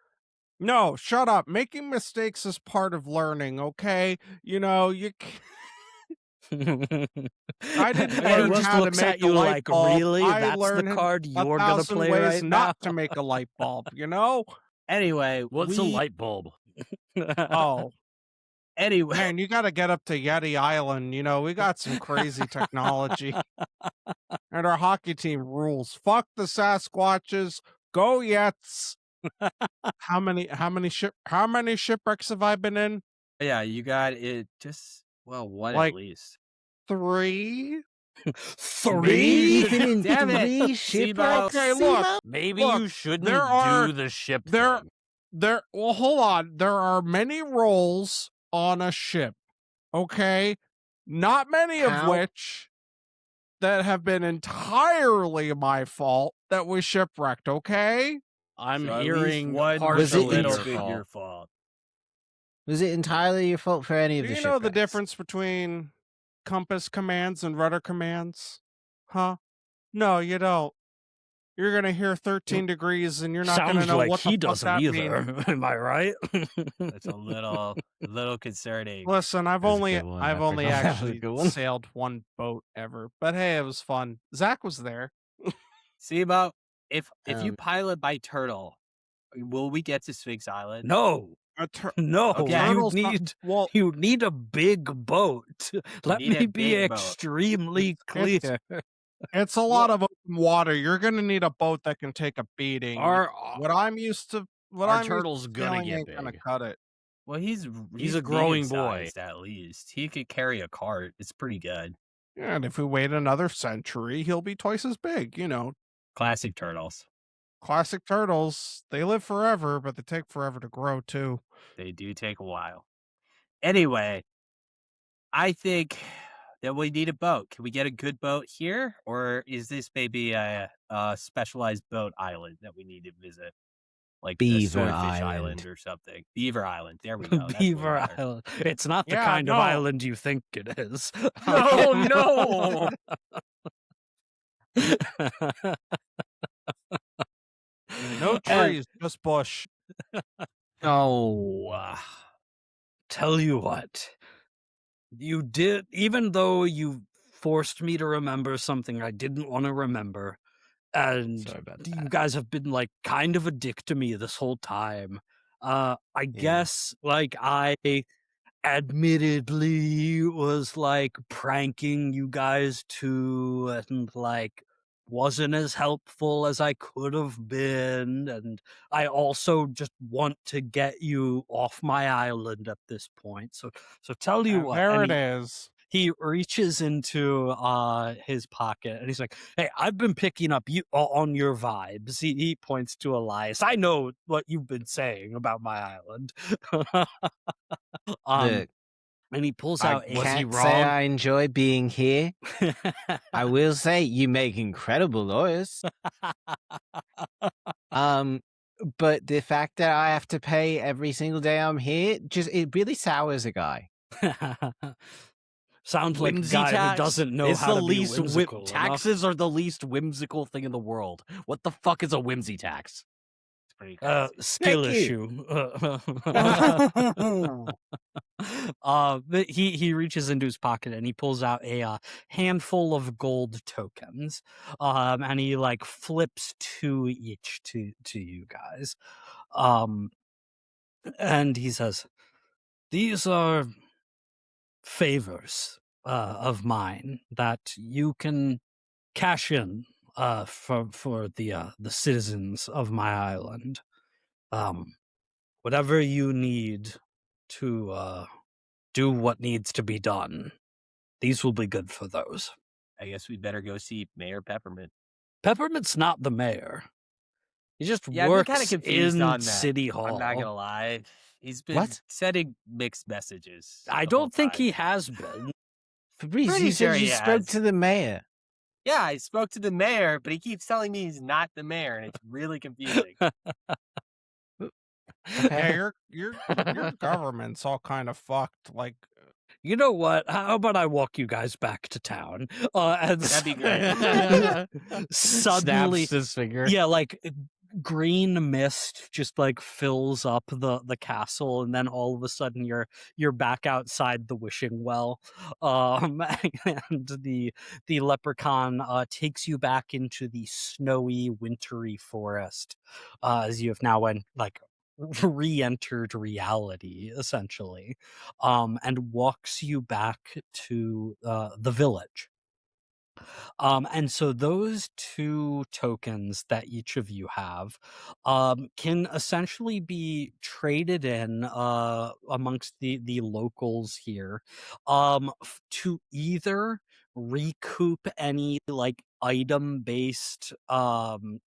No, shut up. Making mistakes is part of learning, okay? You know, I didn't And he learn just how to looks make at you a light like, bulb. really? I That's the learned card you're gonna 1,000 play ways right not now? to make a light bulb, you know? Anyway, What's a light bulb? Oh, Anyway, man, you got to get up to Yeti Island. You know, we got some crazy technology. And our hockey team rules. Fuck the Sasquatches. Go Yets. How many shipwrecks have I been in? yeah, you got it. Just one Like- at least. 3? 3? You've been in Damn it. 3 Seabout. shipwrecks. Okay, look. Seabout? Maybe Look, you shouldn't there are- do the ship there- thing. Well, hold on. There are many roles on a ship. Okay? Not many of How- which that have been entirely my fault that was shipwrecked, okay? I'm So at least hearing one was a partially little your bit fault. your fault. Was it entirely your fault for any of Do the you know the shipwrecks? difference between compass commands and rudder commands? Huh? No, you don't. You're gonna hear 13 degrees and you're not gonna Sounds know like what he the fuck doesn't that either. means. Am I right? That's a little concerning. Listen, I've That's a only good one. I've I only forgot that was a actually good one. sailed one boat ever. But hey, it was fun. Zach was there. Seabout, if you Um, pilot by turtle, will we get to Sphinx Island? No, no. Okay. Turtles not- well, You need a big boat. Let need a me be big boat. extremely clear. it's a lot of open water. You're gonna need a boat that can take a beating. Our What I'm used to, what our I'm used to turtle's gonna sailing get ain't gonna big. cut it. Well, he's a growing medium-sized, at least. He could carry a cart. It's pretty good. Yeah, and if we wait another century, he'll be twice as big. You know, Classic turtles. classic turtles. They live forever, but they take forever to grow too. They do take a while. Anyway, I think that we need a boat. Can we get a good boat here? Or is this maybe a specialized boat island that we need to visit? Like the Beaver Swordfish Island. Island or something. Beaver Island. There we go. That's way Beaver better. Island. It's not the Yeah, kind of no. island you think it is. Oh, no. No And- trees, just bush. Oh, tell you what, you did, even though you forced me to remember something I didn't want to remember, and Sorry about you that. guys have been like kind of a dick to me this whole time. I guess like I admittedly was like pranking you guys too, and like wasn't as helpful as I could have been, and I also just want to get you off my island at this point. So tell you And what, there and it is. he reaches into his pocket and he's like, "Hey, I've been picking up you on your vibes." He points to Elias. "I know what you've been saying about my island." Look, And he pulls I out a. Was he can't say wrong? I enjoy being here. I will say you make incredible lawyers. But the fact that I have to pay every single day I'm here, it really sours a guy. Sounds like a Whimsy guy tax? who doesn't know It's how the to be least whimsical enough. taxes are the least whimsical thing in the world. What the fuck is a whimsy tax? pretty crazy. Skill Thank you. issue. But he reaches into his pocket and he pulls out a handful of gold tokens, and he like flips two each to you guys, and he says, "These are favors of mine that you can cash in for the citizens of my island. Um, whatever you need to do what needs to be done, these will be good for those." I guess we'd better go see Mayor Peppermint. Peppermint's not the mayor. He just Yeah, I've been kind of works confused in on that. City Hall. I'm not gonna lie. He's been What? sending mixed messages. I the whole don't think time. he has been. Fabrice, Pretty you said sure you he spoke has. to the mayor. Yeah, I spoke to the mayor, but he keeps telling me he's not the mayor, and it's really confusing. Yeah, your government's all kind of fucked. Like, You know what? How about I walk you guys back to town? And That'd be great. suddenly, Snaps his finger. yeah, like green mist just like fills up the castle, and then all of a sudden you're back outside the wishing well, and the leprechaun takes you back into the snowy wintry forest, as you have now re-entered reality essentially, and walks you back to the village. And so those two tokens that each of you have can essentially be traded in amongst the locals here, to either recoup any like item based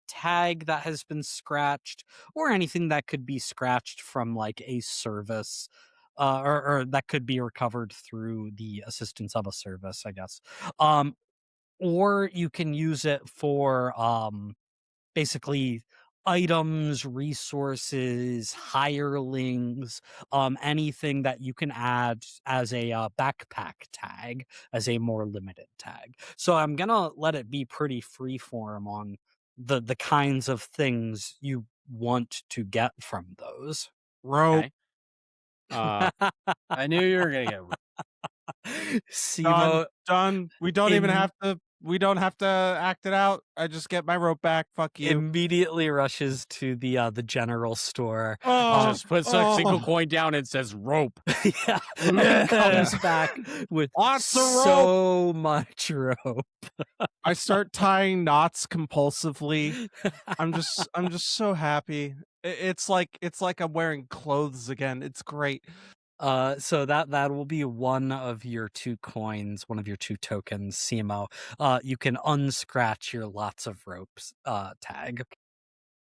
tag that has been scratched, or anything that could be scratched from like a service, or that could be recovered through the assistance of a service, I guess. Or you can use it for basically items, resources, hirelings, anything that you can add as a backpack tag, as a more limited tag. So I'm gonna let it be pretty freeform on the kinds of things you want to get from those. rope, Okay. Uh, I knew you were gonna get. Simo done. We don't even in- have to. We don't have to act it out. I just get my rope back. Fuck you. immediately rushes to the general store. just puts a single coin down and says rope. Yeah, and comes back with Lots of rope. so much rope. I start tying knots compulsively. I'm just so happy. It's like I'm wearing clothes again. It's great. So that will be one of your two coins, one of your two tokens, Simo. You can unscratch your lots of ropes tag.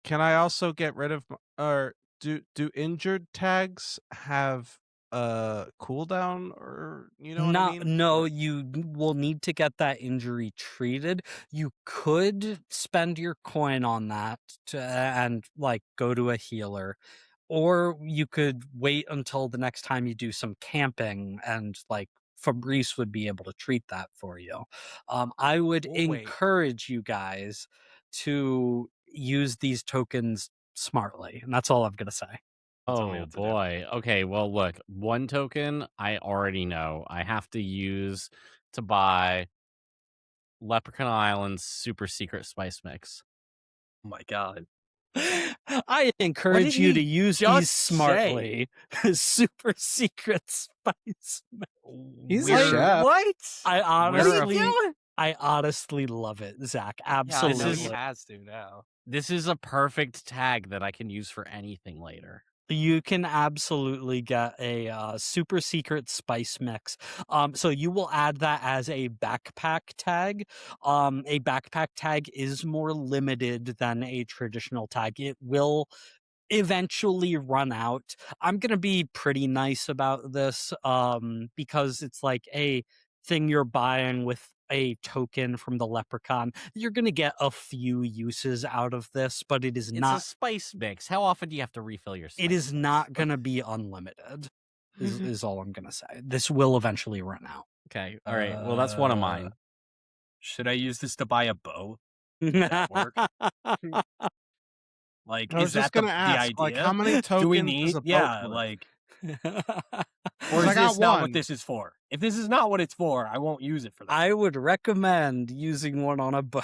Can I also get rid of or do injured tags have a cooldown, or you know what I mean? No, you will need to get that injury treated. You could spend your coin on that and like go to a healer, or you could wait until the next time you do some camping, and like Fabrice would be able to treat that for you. I would We'll wait. encourage you guys to use these tokens smartly, and that's all I'm gonna say. Tell me Oh what to do. boy. Okay, well look, one token I already know I have to use to buy Leprechaun Island's super secret spice mix. Oh my god. I encourage you to he use just these smartly. Super secret spice. He's a We're- chef. What? I What are you honestly, doing? I honestly love it, Zach. Yeah, I know Absolutely. he has to now. This is a perfect tag that I can use for anything later. You can absolutely get a super secret spice mix. So you will add that as a backpack tag. A backpack tag is more limited than a traditional tag. It will eventually run out. I'm gonna be pretty nice about this, because it's like a thing you're buying with a token from the leprechaun. You're gonna get a few uses out of this, but it is It's a not. spice mix. How often do you have to refill your spice It is mix? not gonna be unlimited. Is all I'm gonna say. This will eventually run out. Okay. All right. Well, that's one of mine. Should I use this to buy a bow? that work? Like, I was is just that gonna the ask, like, idea? how many Do we tokens is need? a boat Yeah, worth? like, or 'Cause is I got this not what one. this is for? If this is not what it's for, I won't use it for that. I would recommend using one on a boat.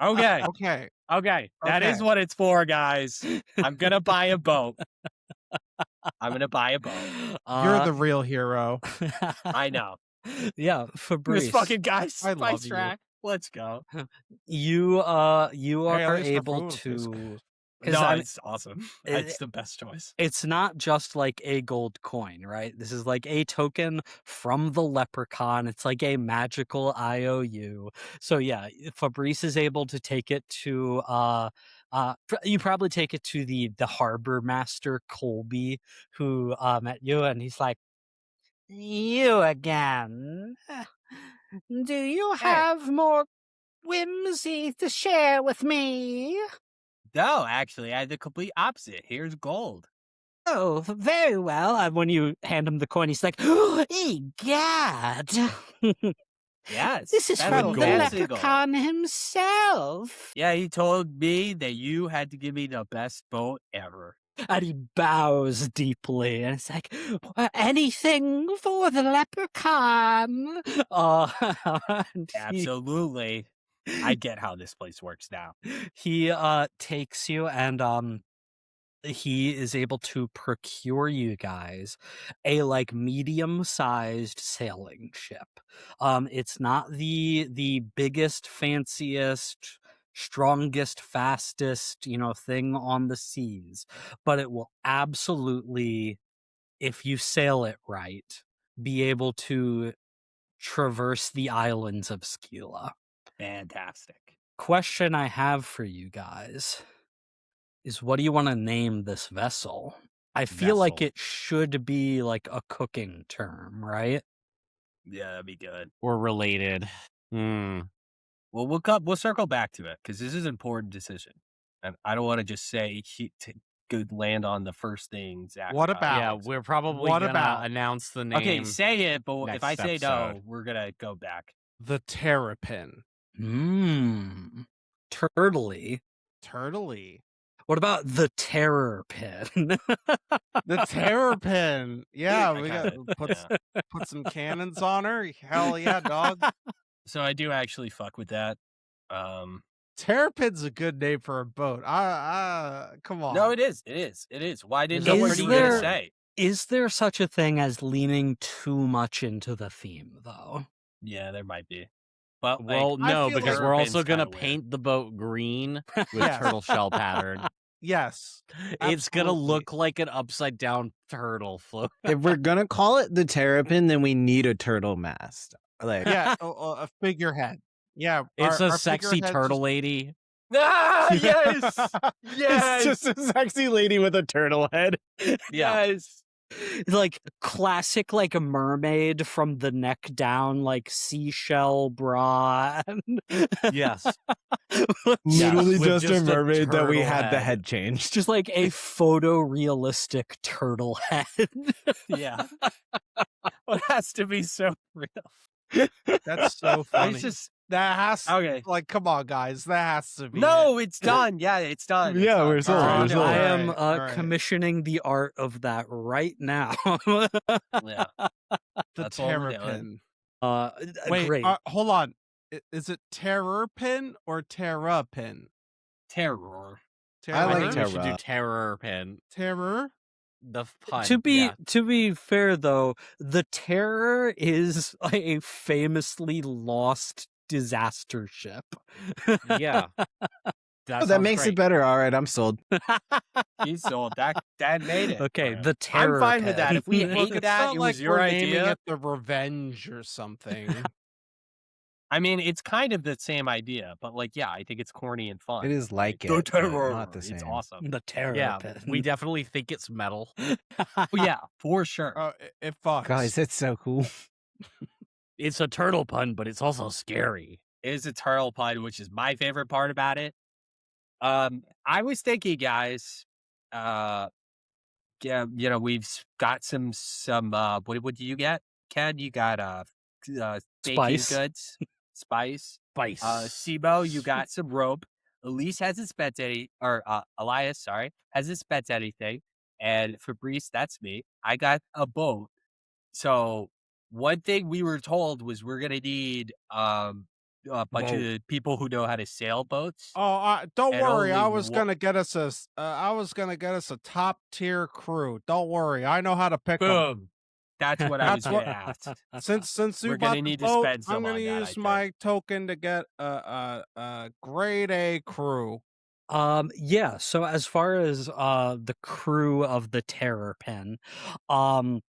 Okay, Okay. okay, that is Okay. what it's for, guys. I'm gonna buy a boat. I'm gonna buy a boat. You're the real hero. I know. Yeah, This Fabrice. fucking guy's I spice love you. track. Let's go. You Hey, at are least we're able food, to. basically. 'Cause No, I mean, it's awesome. it- It's the best choice. it's not just like a gold coin, right? This is like a token from the Leprechaun. It's like a magical IOU. So yeah, Fabrice is able to take it to you probably take it to the harbor master Colby, who met you, and he's like, "You again? Do you have more whimsy to share with me?" No, actually, I had the complete opposite. Here's gold. Oh, very well. And when you hand him the coin, he's like, "Egad, Yes, this is that's from the fancy gold. Leprechaun himself." Yeah, he told me that you had to give me the best boat ever. And he bows deeply, and it's like, "Anything for the Leprechaun." And Absolutely. I get how this place works now. he takes you, and he is able to procure you guys a like medium-sized sailing ship. It's not the biggest, fanciest, strongest, fastest, thing on the seas, but it will absolutely, if you sail it right, be able to traverse the islands of Skila. Fantastic. Question I have for you guys is, what do you want to name this vessel? I feel like Vessel. it should be like a cooking term, right? Yeah, that'd be good. Or related. Hmm. Well, we'll circle back to it because this is an important decision, and I don't want to just say go land on the first thing. Zach. What about? Yeah, we're probably What gonna about? announce the name. Okay, say it, but if next I say no, episode. we're gonna go back. The terrapin. Turtley. Turtley. What about the terror pin? The terrapin. Yeah, I we got got it. put some cannons on her. Hell yeah, dog. So I do actually fuck with that. Terrapin's a good name for a boat. Come on. No, it is. It is. It is. Why didn't Is you? What are you there- gonna say? Is there such a thing as leaning too much into the theme, though? Yeah, there might be. But Well, I no, feel because like we're also Terrapin's gonna kinda weird. paint the boat green with Yes. turtle shell pattern. Yes. It's gonna Absolutely. look like an upside down turtle float. If we're gonna call it the terrapin, then we need a turtle mast. Like, Yeah, a figurehead. Yeah, It's our a sexy figurehead's turtle just- lady. Ah, yes, yes, it's just a sexy lady with a turtle head. yeah. Yes. Like classic, like a mermaid from the neck down, like seashell bra. Yes. Literally with just a just a mermaid that we turtle had the head. head changed. Just like a photorealistic turtle head. Yeah. Well, it has to be so real. That's so funny. It's just That has okay. like, come on, guys. That has to be. No, it's done. Yeah, it's done. It's Yeah, done. we're sold, All we're right, sold. I all am Alright, alright. commissioning the art of that right now. right. Yeah. The That's all we're doing. terrapin. Wait, Wait, great. hold on. Is it terrapin or terrapin? Terror. I I like think we should do terror. terror pin. Terror? The pun. To be yeah. to be fair, though, the Terror is a famously lost disaster ship. Yeah. Oh, that makes it better. All right, I'm sold. He's sold. That made it. Okay, for him. the Terror. I'm fine with that. If we Pin. Look, hate it's that, not it like was your we're naming idea. it the Revenge or something. I mean, it's kind of the same idea, but like, yeah, I think it's corny and fun. It is like it, The but Terror. not the same. It's awesome. The Terror. Yeah, Pin. we definitely think it's metal. Oh, yeah, for sure. Oh, it fucks. Guys, it's so cool. It's a turtle pun, but it's also scary. It is a turtle pun, which is my favorite part about it. I was thinking, guys, yeah, we've got some what do you get, Ken? You got baking Spice. goods, spice. Spice. Sibo, you got some rope. Elise hasn't spent any, or Elias, sorry, hasn't spent anything, and Fabrice, that's me. I got a boat. So one thing we were told was we're gonna need a bunch Boat. of people who know how to sail boats, Oh, don't and worry. only I was gonna get us a top tier crew. Don't worry. I know how to pick them. boom. That's what I was That's gonna what. ask. Since you We're bought gonna the need to boat, spend I'm some gonna on that, I use think. my token to get a grade A crew. Yeah, so as far as the crew of the Terror Pen, um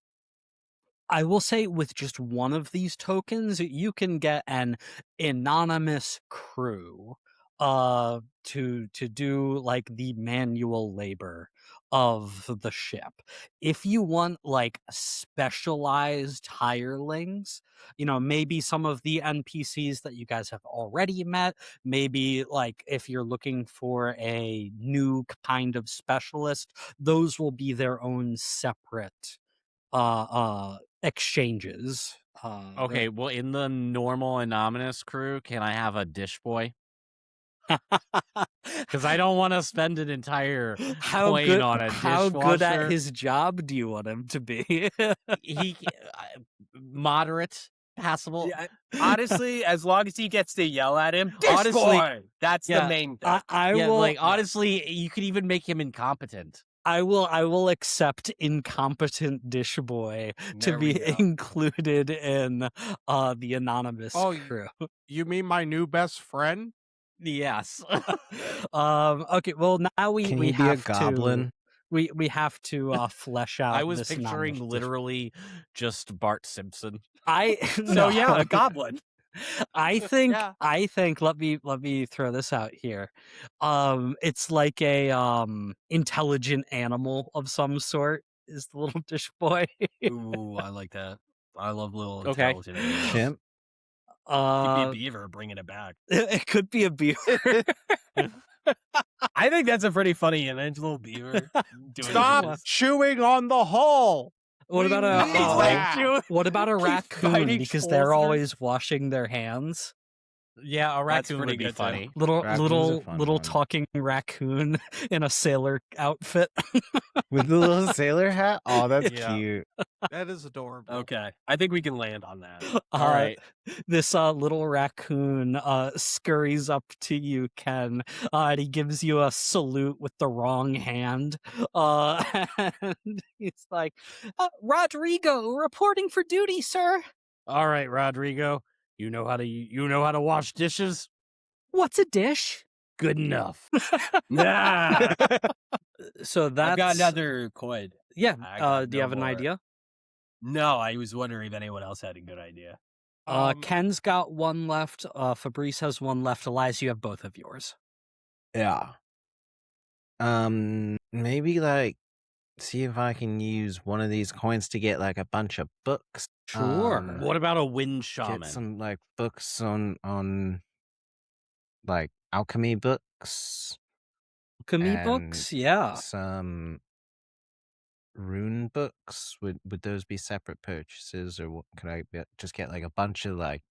I will say with just one of these tokens, you can get an anonymous crew to do like the manual labor of the ship. If you want like specialized hirelings, maybe some of the NPCs that you guys have already met, maybe like if you're looking for a new kind of specialist, those will be their own separate exchanges. Okay, well, in the normal anonymous crew, can I have a dish boy? Because I don't want to spend an entire how coin good on a how good at dishwasher. his job do you want him to be? He moderate, passable. Yeah, honestly, as long as he gets to yell at him, dish Honestly, boy! That's the yeah, main thing. I yeah, will like honestly, you could even make him incompetent. I will accept incompetent dish boy to There we be go. included in the anonymous Oh, crew. you mean my new best friend? Yes. Okay, well now we Can we he be a have to goblin? we have to flesh I out was this picturing anonymous dish. literally just Bart Simpson. I So no. yeah, a goblin. I think Yeah. let me throw this out here. It's like a intelligent animal of some sort is the little dish boy. Ooh, I like that. I love little Okay. intelligent animals. Chimp? Could be a Uh beaver bringing it back. it could be a beaver. I think that's a pretty funny image, little beaver doing Stop dishes. chewing on the hull. What We about a need He's like that. chewing. what about a He's raccoon biting because holes they're through- always washing their hands? Yeah, a That's raccoon pretty would be good, too. funny. Little Raccoon's a little fun little one. talking raccoon in a sailor outfit. With the little sailor hat? Oh, that's Yeah. cute. That is adorable. Okay, I think we can land on that. All right. This little raccoon scurries up to you, Ken, and he gives you a salute with the wrong hand. And he's like, Rodrigo, reporting for duty, sir. All right, Rodrigo. You know how to wash dishes? What's a dish? Good enough. Nah, So I've that's got another coin. yeah. I got Do you no have an more. idea? No, I was wondering if anyone else had a good idea. Ken's got one left. Fabrice has one left. Elias, you have both of yours. Yeah. Maybe like see if I can use one of these coins to get like a bunch of books. Sure. What about a wind shaman? Get some like books on like alchemy books. Alchemy and books, yeah. Some rune books. Would those be separate purchases, or what, could I just get like a bunch of like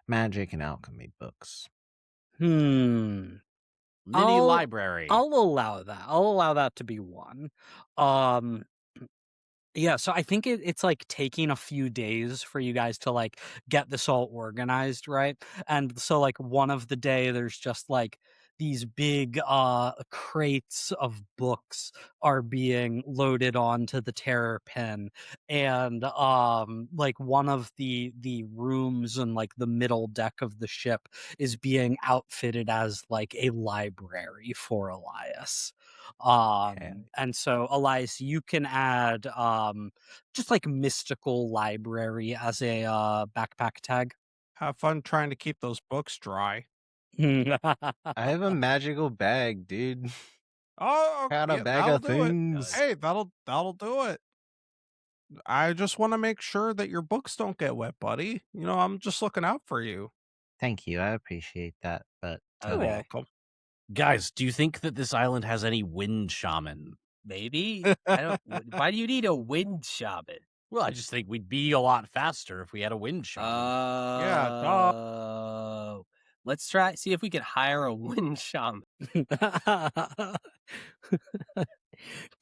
magic and alchemy books? Hmm. Mini I'll- library. I'll allow that. I'll allow that to be one. Yeah, so I think it's like taking a few days for you guys to like get this all organized, right? And so like one of the day there's just like these big crates of books are being loaded onto the terror pen, and like one of the rooms in like the middle deck of the ship is being outfitted as like a library for Elias. And so Elias, you can add just like mystical library as a backpack tag. Have fun trying to keep those books dry. I have a magical bag, dude. Oh, Got a yeah, bag that'll of do it. things. Hey, that'll do it. I just want to make sure that your books don't get wet, buddy. You know, I'm just looking out for you. Thank you. I appreciate that. But You're Okay. welcome. Guys, do you think that this island has any wind shaman? Maybe. I don't. Why do you need a wind shaman? Well, I just think we'd be a lot faster if we had a wind shaman. Yeah, duh. Oh, Let's see if we can hire a wind shaman.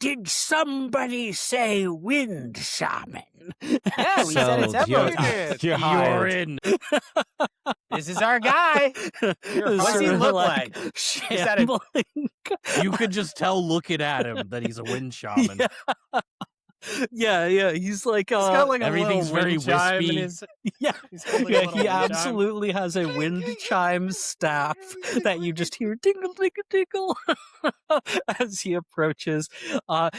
Did somebody say wind shaman? Yeah, we said it Sold. several You times. did. You're You're hired. in. This is our guy. What's he Sort of look like? that a- shambling. You could just tell looking at him that he's a wind shaman. Yeah. He's like, He's got like a everything's little very wind chime in wispy. his. yeah, He's holding a yeah. little He wind chime. absolutely has a wind chime staff that you just hear tingle, tingle, tingle as he approaches.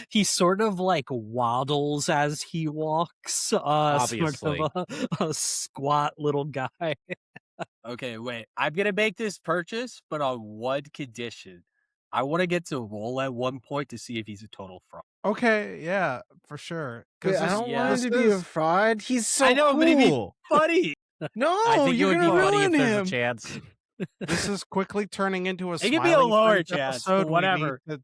He sort of like waddles as he walks. Sort Obviously. of a squat little guy. Okay, wait. I'm gonna make this purchase, but on one condition. I want to get to roll at one point to see if he's a total fraud. Okay, yeah, for sure. Wait, I don't want this him to be a is- fraud. He's so I know, cool. but he'd be funny. No, I think it you're would be gonna funny if ruin there's a him. chance. This is quickly turning into a It could be a Smiling lower Friends chance, episode. but whatever. We need to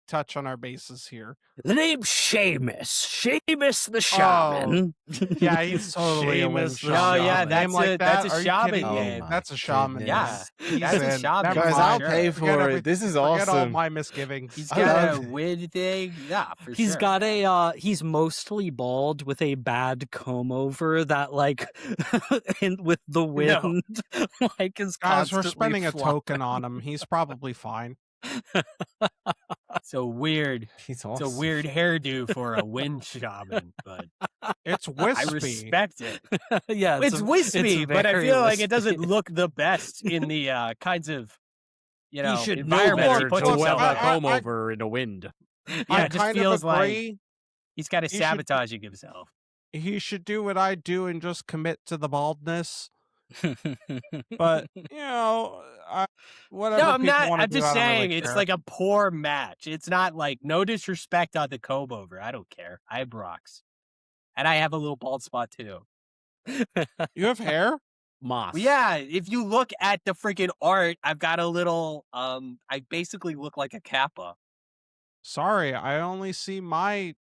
touch on our bases here. The name's Seamus the shaman. Yeah, he's totally a wind Seamus the shaman. Oh, yeah, A name like that's a Are you shaman kidding me? name. That's a shaman. Yeah, He's that's a in. shaman. Never Guys, Fine, I'll sure. pay Forget for it. everything. This is Forget all awesome. my misgivings. He's I got a love- wind thing. Yeah, for He's sure. got a he's mostly bald with a bad comb over that like with the wind like is Guys, we're constantly spending a flying. token on him. He's probably fine. It's a weird. He's It's awesome. a weird hairdo for a wind shaman, but It's I wispy. respect it. Yeah, It's wispy, it's but I very feel like it wispy. doesn't look the best in the kinds of He should know environments better he puts to look, wear himself a in. comb over in the wind. Yeah, I it just kind of feels like agree. he's kind of He should- sabotaging himself. He should do what I do and just commit to the baldness. But whatever. No, I'm people not. wanna I'm do, just I don't really saying it's care. like a poor match. It's not like no disrespect on the comb over. I don't care. I have rocks, and I have a little bald spot too. You have hair? Moss. Well, yeah, if you look at the freaking art, I've got a little. I basically look like a kappa. Sorry, I only see my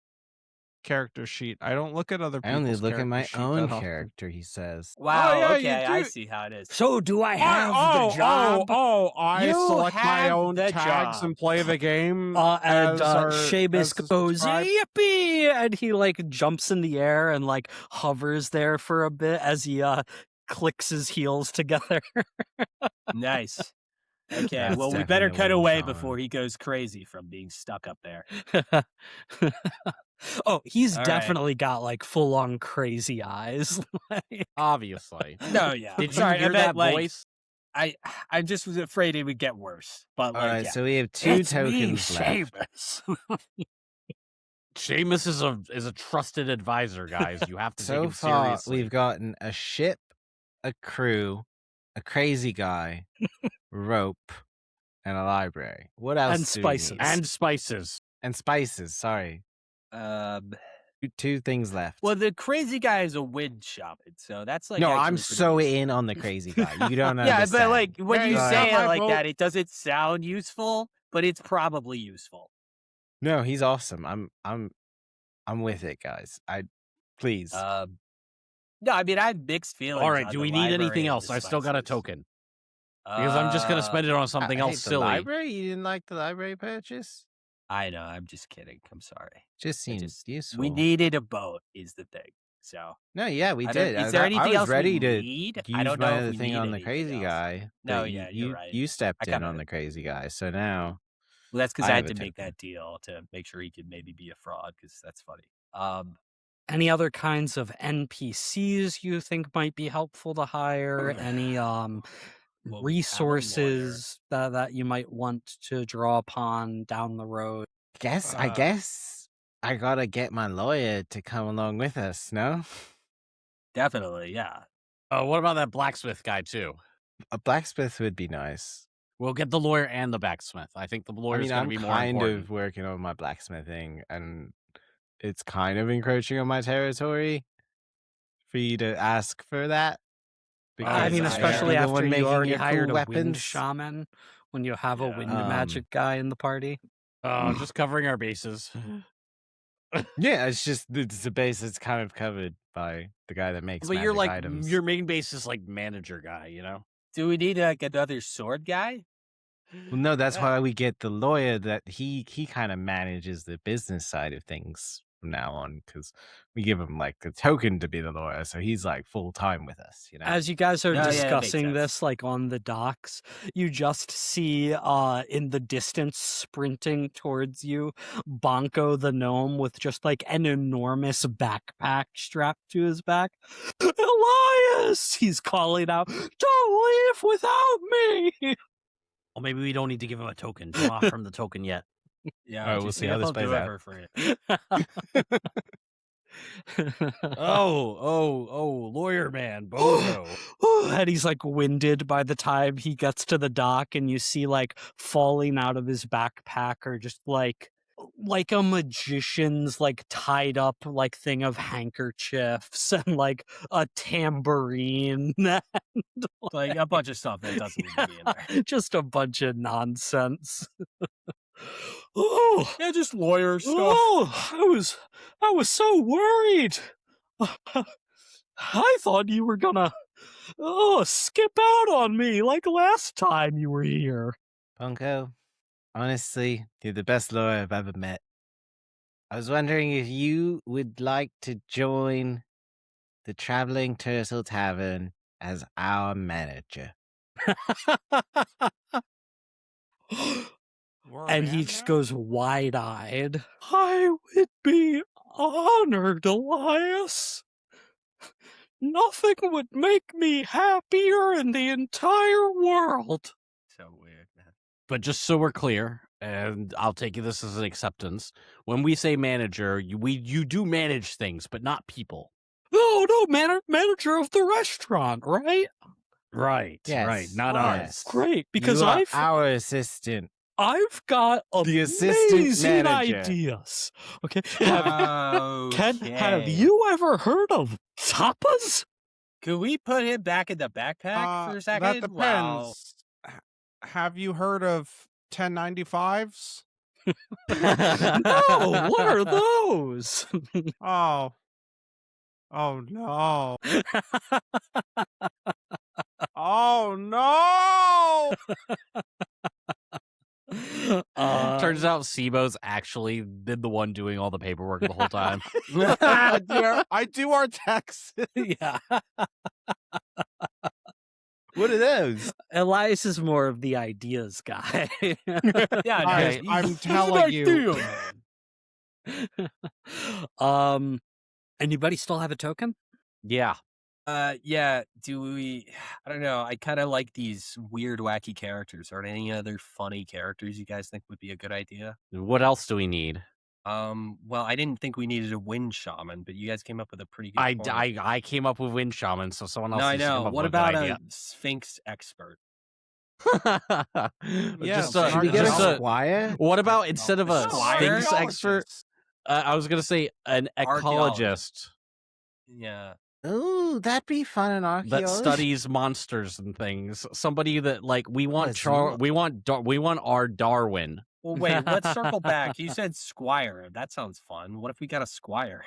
character sheet. I don't look at other I people's only look at my character sheet own that often. character, he says. Wow. yeah, you okay, I do. see how it is. So do I have Oh, the job? I You select my have own the tags job. and play the game. And as Seamus goes, subscribed. yippee! And he like jumps in the air and like hovers there for a bit as he clicks his heels together. Nice. Okay, That's well, we better definitely cut a away shaman. before he goes crazy from being stuck up there. Oh, he's All right. definitely got like full on crazy eyes. Like, Obviously. No, yeah. Did you Sorry, hear I that meant, like, voice? I just was afraid it would get worse. But All like, right, yeah. so we have two it's me, tokens left. Seamus. Seamus is a trusted advisor, guys. You have to take So him far, seriously. we've gotten a ship, a crew, a crazy guy, rope, and a library. What else? And do we spices. need? And spices. And spices. Sorry, two things left. Well, the crazy guy is a wind shaman, so that's like no, actually I'm pretty so useful. in on the crazy guy. You don't Yeah, understand. but like when Yeah, you you say got it my like vote. that, it doesn't sound useful, but it's probably useful. No, he's awesome. I'm with it, guys. Please. No, I mean I have mixed feelings. All right, on do the we need library anything and else? the I still got a spices. token. Because I'm just going to spend it on something Hey, else the silly. library? You didn't like the library purchase? I know. I'm just kidding. I'm sorry. Just I seems just- useful. We needed a boat, is the thing. So No, yeah, we I don't- did. Is there I anything was else ready we to need? use I don't my know other if we thing need on the anything crazy else. guy. No, but yeah, you, you're right. You stepped I in kinda- on the crazy guy, so now Well, that's because I I have had a to make token. that deal to make sure he could maybe be a fraud. Because that's funny. Any other kinds of NPCs you think might be helpful to hire? Any Well, we have a resources that you might want to draw upon down the road? I guess I gotta get my lawyer to come along with us. No, Definitely, yeah. What about that blacksmith guy, too? a blacksmith would be nice. We'll get the lawyer and the blacksmith. I think the I lawyer's mean, going I'm to be more kind important. of working on my blacksmithing, and it's kind of encroaching on my territory for you to ask for that. I mean, I especially am the after one you making already your hired cool a wind weapons. shaman, when you have a Yeah. wind magic guy in the party. Just covering our bases. Yeah, it's just the base is kind of covered by the guy that makes But magic you're like, items. your main base is like manager guy, you know? Do we need like another sword guy? Well, no, that's Yeah. why we get the lawyer that he kind of manages the business side of things from now on, because we give him like a token to be the lawyer, so he's like full time with us, you know. As you guys are Oh, yeah, that makes discussing sense. this, like on the docks, you just see in the distance sprinting towards you, Bonko the gnome with just like an enormous backpack strapped to his back. Elias! He's calling out, "Don't leave without me!" Well, maybe we don't need to give him a token. Don't offer him the token yet. Yeah, All right, we'll just see see how if this he'll plays do it out. for free. Oh, lawyer man, bozo. And he's like winded by the time he gets to the dock, and you see like falling out of his backpack or just like a magician's like tied up like thing of handkerchiefs and like a tambourine. Like a bunch of stuff that doesn't need to be in there. Just a bunch of nonsense. Oh, Yeah, just lawyer stuff. oh, I was so worried. I thought you were gonna skip out on me like last time you were here. Bunko, honestly, you're the best lawyer I've ever met. I was wondering if you would like to join the Traveling Turtle Tavern as our manager. And he just goes wide-eyed. I would be honored, Elias. Nothing would make me happier in the entire world. So weird, man. But just so we're clear, and I'll take this as an acceptance, when we say manager, you do manage things, but not people. No, manager of the restaurant, right? Right, Yes, right, not yes. ours. Great, because you are our assistant. I've got The assistant amazing manager. ideas. Okay, have Okay. you ever heard of tapas? Could we put him back in the backpack for a second? That depends. Have you heard of 1095s? No, what are those? Oh. Oh no. Oh no. Turns out Sibo's actually been the one doing all the paperwork the whole time. I do our taxes. Yeah. What are those? Elias is more of the ideas guy. Yeah, Guys, no, I'm he's telling an you. idea, um, anybody still have a token? Yeah. yeah, do we I don't know. I kind of like these weird wacky characters. Are there any other funny characters you guys think would be a good idea? What else do we need? Well, I didn't think we needed a wind shaman, but you guys came up with a pretty good point. I came up with Wind Shaman, so someone else No, I needs to come know. up What with a good about idea. a Sphinx expert? Yeah, Just should we get just a squire? what about instead of a Squire? Sphinx expert, I was gonna say an ecologist Yeah. Ooh, that'd be fun and that archaeology. studies monsters and things. Somebody that like we want What, we want our Darwin. Well, wait, let's circle back. You said squire. That sounds fun. What if we got a squire?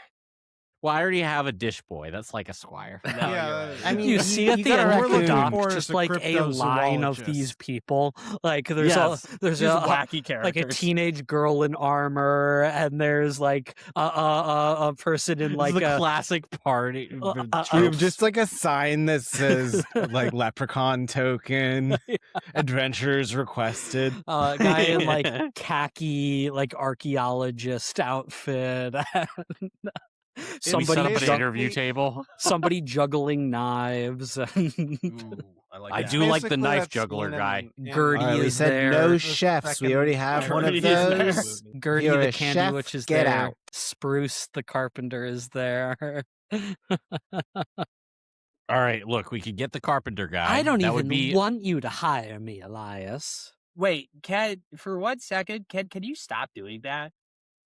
Well, I already have a dish boy. That's like a squire. No, Yeah, you're right. I mean, You see at the gotta end of the looking dock for just is a like a line of these cryptozoologist. people. Like there's Yes. there's Just a wacky characters. like a teenage girl in armor, and there's like a person in This like is the a classic party. We have tropes. just like a sign that says like leprechaun token, adventurers requested. guy in like khaki like archaeologist outfit. Somebody set up an basically- interview table. Somebody juggling knives. Ooh, I like I that. do like the Basically, knife that's juggler seen guy. in- Gertie All right, we is said there. no The chefs. We second- already have one of Gertie is there. those. Gertie You're the a candy chef, witch is get there. out. Spruce the carpenter is there. All right, look, we could get the carpenter guy. I don't that even would be want you to hire me, Elias. Wait, for 1 second, can you stop doing that?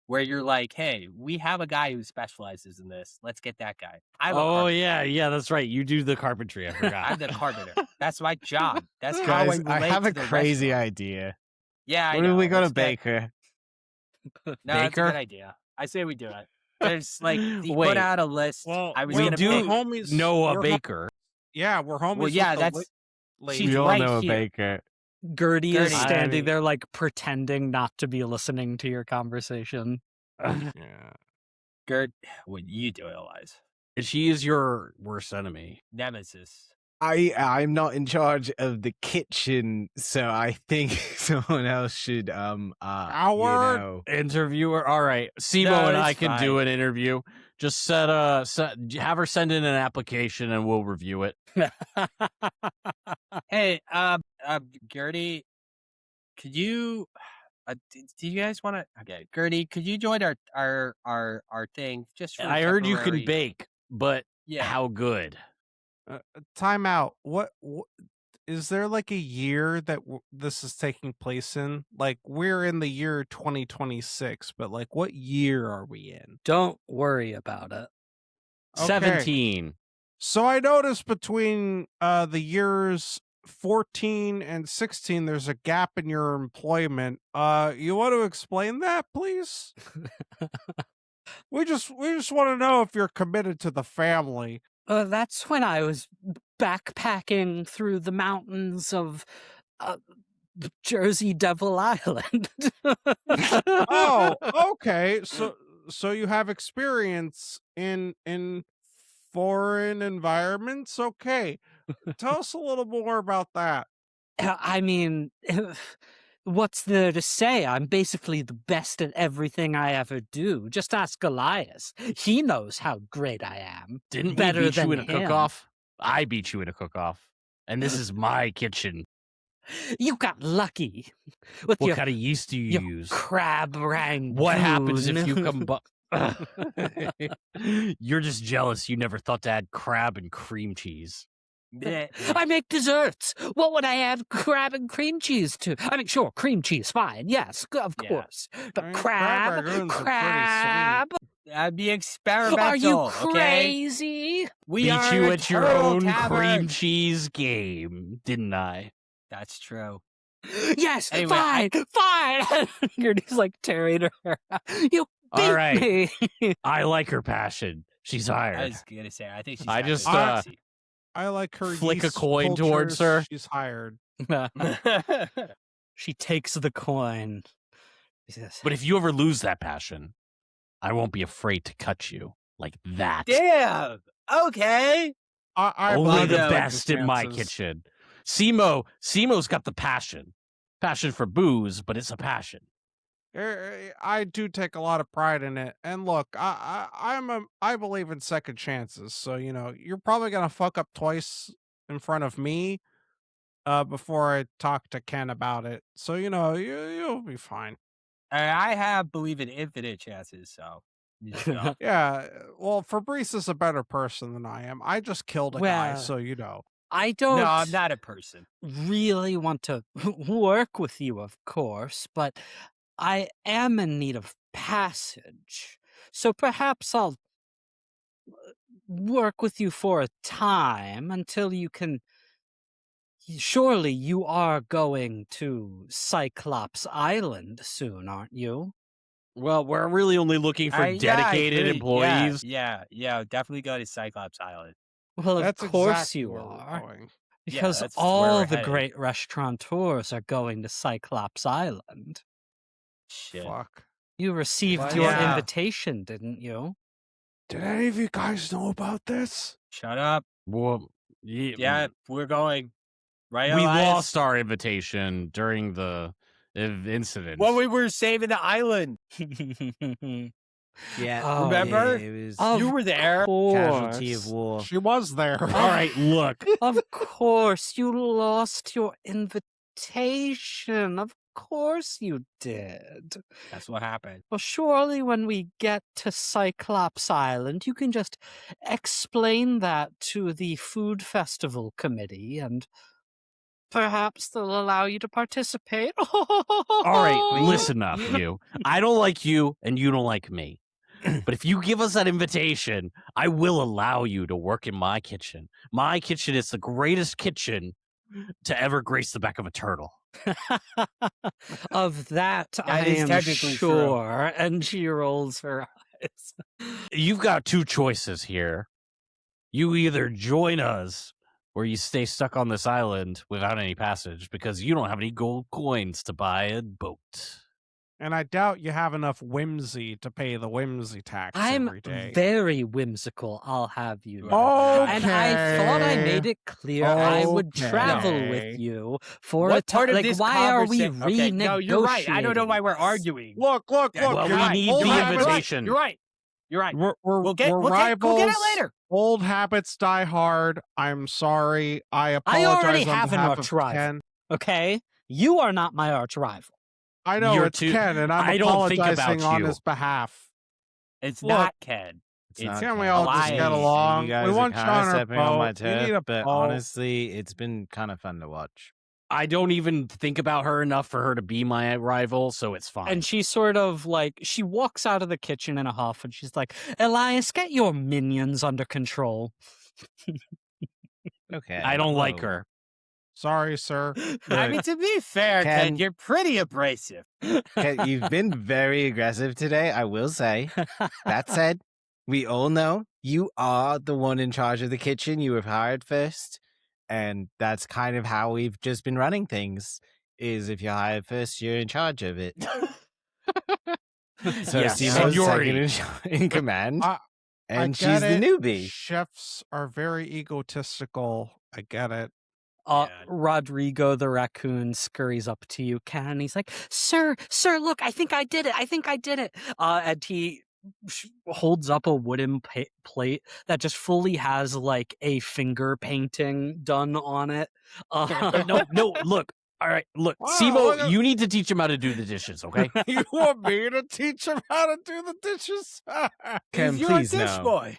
Where you're like, hey, we have a guy who specializes in this. Let's get that guy. I'm a Oh carpenter. yeah, that's right. You do the carpentry. I forgot. I'm the carpenter. That's my job. That's how Guys, I I relate have to a the crazy restaurant. idea. Yeah, I What know. if we go to Let's get- Baker? No, that's a Baker? good idea. I say we do it. There's like he Wait. put out a list. Well, I was we gonna do pick- homies. know a we're hom- baker. Yeah, we're homies. Well, yeah, with the that's lady. She's We all right know a here. baker. Gertie is Gertie. standing there, like, pretending not to be listening to your conversation. Yeah. Gert, what you do, Elias? And she is your worst enemy. Nemesis. I'm not in charge of the kitchen, so I think someone else should Howard? Interviewer. All right. Simo No, and I it's can do fine. an interview. Just have her send in an application and we'll review it. Hey, Gertie, could you? Do you guys want to? Okay, Gertie, could you join our thing just for? I heard you can temporary- bake, but Yeah. how good? Time out. What is there like a year that this is taking place in? Like we're in the year 2026, but like what year are we in? Don't worry about it. Okay. 17. So I noticed between the years 14 and 16 there's a gap in your employment. You want to explain that, please? we just want to know if you're committed to the family. That's when I was backpacking through the mountains of Jersey Devil Island. Oh, okay. So you have experience in foreign environments? Okay. Tell us a little more about that. I mean, what's there to say? I'm basically the best at everything I ever do. Just ask Elias. He knows how great I am. Didn't Better we beat you than in a him. cook-off? I beat you in a cook-off. And this is my kitchen. You got lucky with What your, kind of yeast do you your use? crab rangoon. What happens if you You're just jealous you never thought to add crab and cream cheese. I make desserts. What would I add crab and cream cheese to? I mean, sure, cream cheese, fine. Yes, of Yeah. course. But I mean, crab crab, rangoons are pretty crab. That'd be experimental. Are you Okay? crazy? We Beat are you a at your turtle own tavern. cream cheese game, didn't I? That's true. Yes, Anyway, fine. Gertie's like tearing her hair out. You beat All right. me. I like her passion. She's I hired. was gonna say, I think she's. I got just, good pussy. I like her. Flick a yeast coin towards cultures. her. She's hired. She takes the coin. She says, But if you ever lose that passion, I won't be afraid to cut you like that. Damn. Okay. I Only believe the in best in my circumstances. kitchen. Simo's got the passion for booze, but it's a passion. I do take a lot of pride in it. And look, I believe in second chances. So you're probably gonna fuck up twice in front of me, before I talk to Ken about it. So you'll be fine. I have believe in infinite chances. So. Yeah. Well, Fabrice is a better person than I am. I just killed a guy, Well, so I don't No, I'm not a person. really want to work with you, of course, but I am in need of passage. So perhaps I'll work with you for a time until you can. Surely you are going to Cyclops Island soon, aren't you? Well, we're really only looking for Yeah, I dedicated agree. employees. Yeah. Definitely go to Cyclops Island. Well, of that's course exactly you where we're are. going. Because that's where all we're the headed. great restaurateurs are going to Cyclops Island. Shit. Fuck. You received Well, your yeah. invitation, didn't you? Did any of you guys know about this? Shut up. Well, Yeah, we're going. Right, we Elias? lost our invitation during the incident. When we were saving the island. Yeah, Oh, remember? it was Of You were there. casualty course. of war. She was there. All right, look. Of course, you lost your invitation. Of course you did. That's what happened. Well, surely when we get to Cyclops Island, you can just explain that to the Food Festival Committee, and perhaps they'll allow you to participate. All right, listen up, you. I don't like you, and you don't like me. But if you give us that invitation, I will allow you to work in my kitchen. My kitchen is the greatest kitchen to ever grace the back of a turtle. Of that, I is am technically true. sure. And she rolls her eyes. You've got two choices here. You either join us, where you stay stuck on this island without any passage because you don't have any gold coins to buy a boat. And I doubt you have enough whimsy to pay the whimsy tax I'm every day. very whimsical, I'll have you know. Okay. And I thought I made it clear I would travel Okay. with you for a What part time. of Like, this why are we conversa- Okay, no, you're right. I don't know why we're renegotiating arguing. Look. Yeah, Well, you're we right. need Old the habits- invitation. You're right. You're right. We're We'll get rivals. go get it later. Old habits die hard. I'm sorry. I apologize already on have an behalf arch of rival. Ken. Okay? You are not my arch rival. I know You're it's too- Ken, and I'm I don't think apologizing about on you. his behalf. It's Look, not Ken. It's not Can we Ken. all just get Alliance. along? You guys We are want you kinda on our stepping on my boat. We need a turf, but boat. honestly, it's been kind of fun to watch. I don't even think about her enough for her to be my rival, so it's fine. And she sort of like, she walks out of the kitchen in a huff and she's like, Elias, get your minions under control. Okay. I don't like whoa. her. Sorry, sir. I mean, to be fair, Ken, Ken- you're pretty abrasive. Ken, you've been very aggressive today, I will say. That said, we all know you are the one in charge of the kitchen. You were hired first. And that's kind of how we've just been running things, is if you're hired first, you're in charge of it. So Yes, Steven's seniority. second in command, I and get she's the it. newbie. Chefs are very egotistical. I get it. Yeah. Rodrigo the raccoon scurries up to you, Ken, and he's like, Sir, look, I think I did it. And he holds up a wooden plate that just fully has like a finger painting done on it. No, look. All right, look, Wow, Simo, look at- you need to teach him how to do the dishes, okay? You want me to teach him how to do the dishes? Ken, He's your please dish no. boy.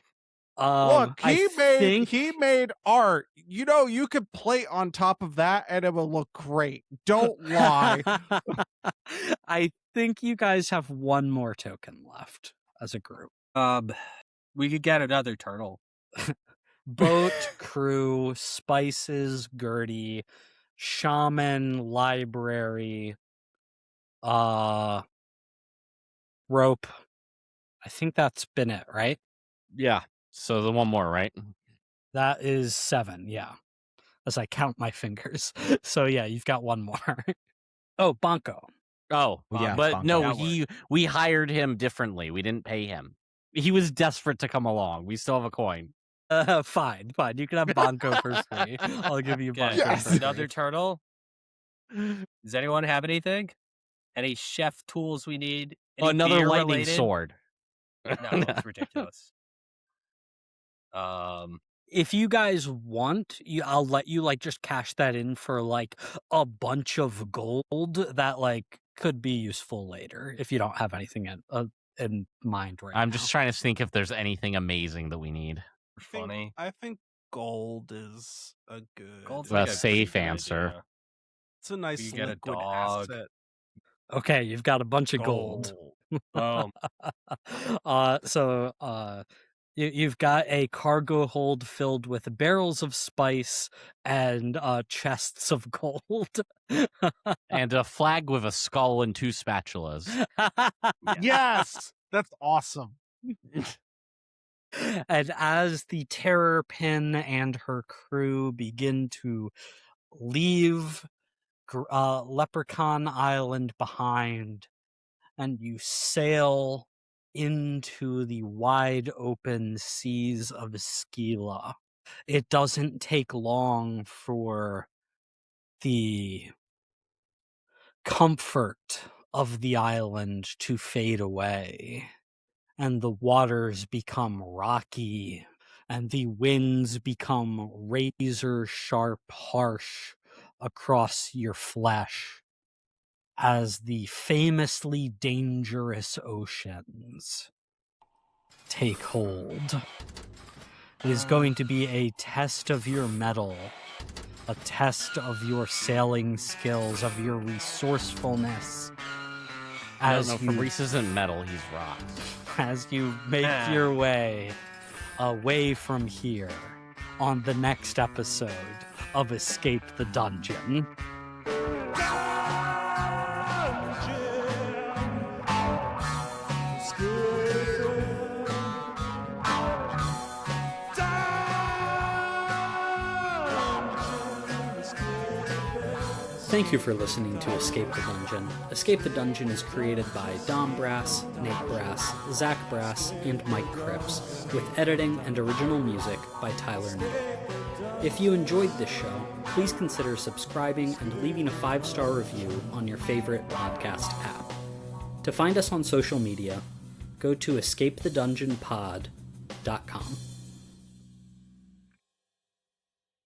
Look, I think he made art. You know, you could plate on top of that and it will look great. Don't lie. I think you guys have one more token left as a group. We could get another turtle. Boat, crew, spices, Gertie, shaman, library, rope. I think that's been it, right? Yeah. So the one more, right? That is 7, yeah. As I count my fingers. So yeah, you've got one more. Oh, Bonko. Oh, Yeah, but Bonko. no, That we hired him differently. We didn't pay him. He was desperate to come along. We still have a coin. Fine. You can have Bonko for free. I'll give you Okay, Bonko Yes. for free. another turtle. Does anyone have anything? Any chef tools we need? Any Another beer lightning related? sword. No, that's ridiculous. If you guys want, I'll let you like just cash that in for like a bunch of gold that like could be useful later if you don't have anything in mind right now. I'm just trying to think if there's anything amazing that we need. Funny. I think gold is a good. Gold's A like a safe pretty good answer. idea. It's a nice You get a liquid dog. asset. Okay, you've got a bunch of gold. Boom. You've got a cargo hold filled with barrels of spice and chests of gold. And a flag with a skull and 2 spatulas. Yes, that's awesome. And as the Terror Pin and her crew begin to leave Leprechaun Island behind, and you sail into the wide open seas of Skila, it doesn't take long for the comfort of the island to fade away, and the waters become rocky, and the winds become razor sharp, harsh across your flesh, as the famously dangerous oceans take hold. It is going to be a test of your mettle, a test of your sailing skills, of your resourcefulness. I don't As know, you, Fabrice isn't metal, he's rock. as you make your way away from here on the next episode of Escape the Dungeon. Thank you for listening to Escape the Dungeon. Escape the Dungeon is created by Dom Brass, Nate Brass, Zach Brass, and Mike Cripps, with editing and original music by Tyler Niddle. If you enjoyed this show, please consider subscribing and leaving a 5-star review on your favorite podcast app. To find us on social media, go to escapethedungeonpod.com.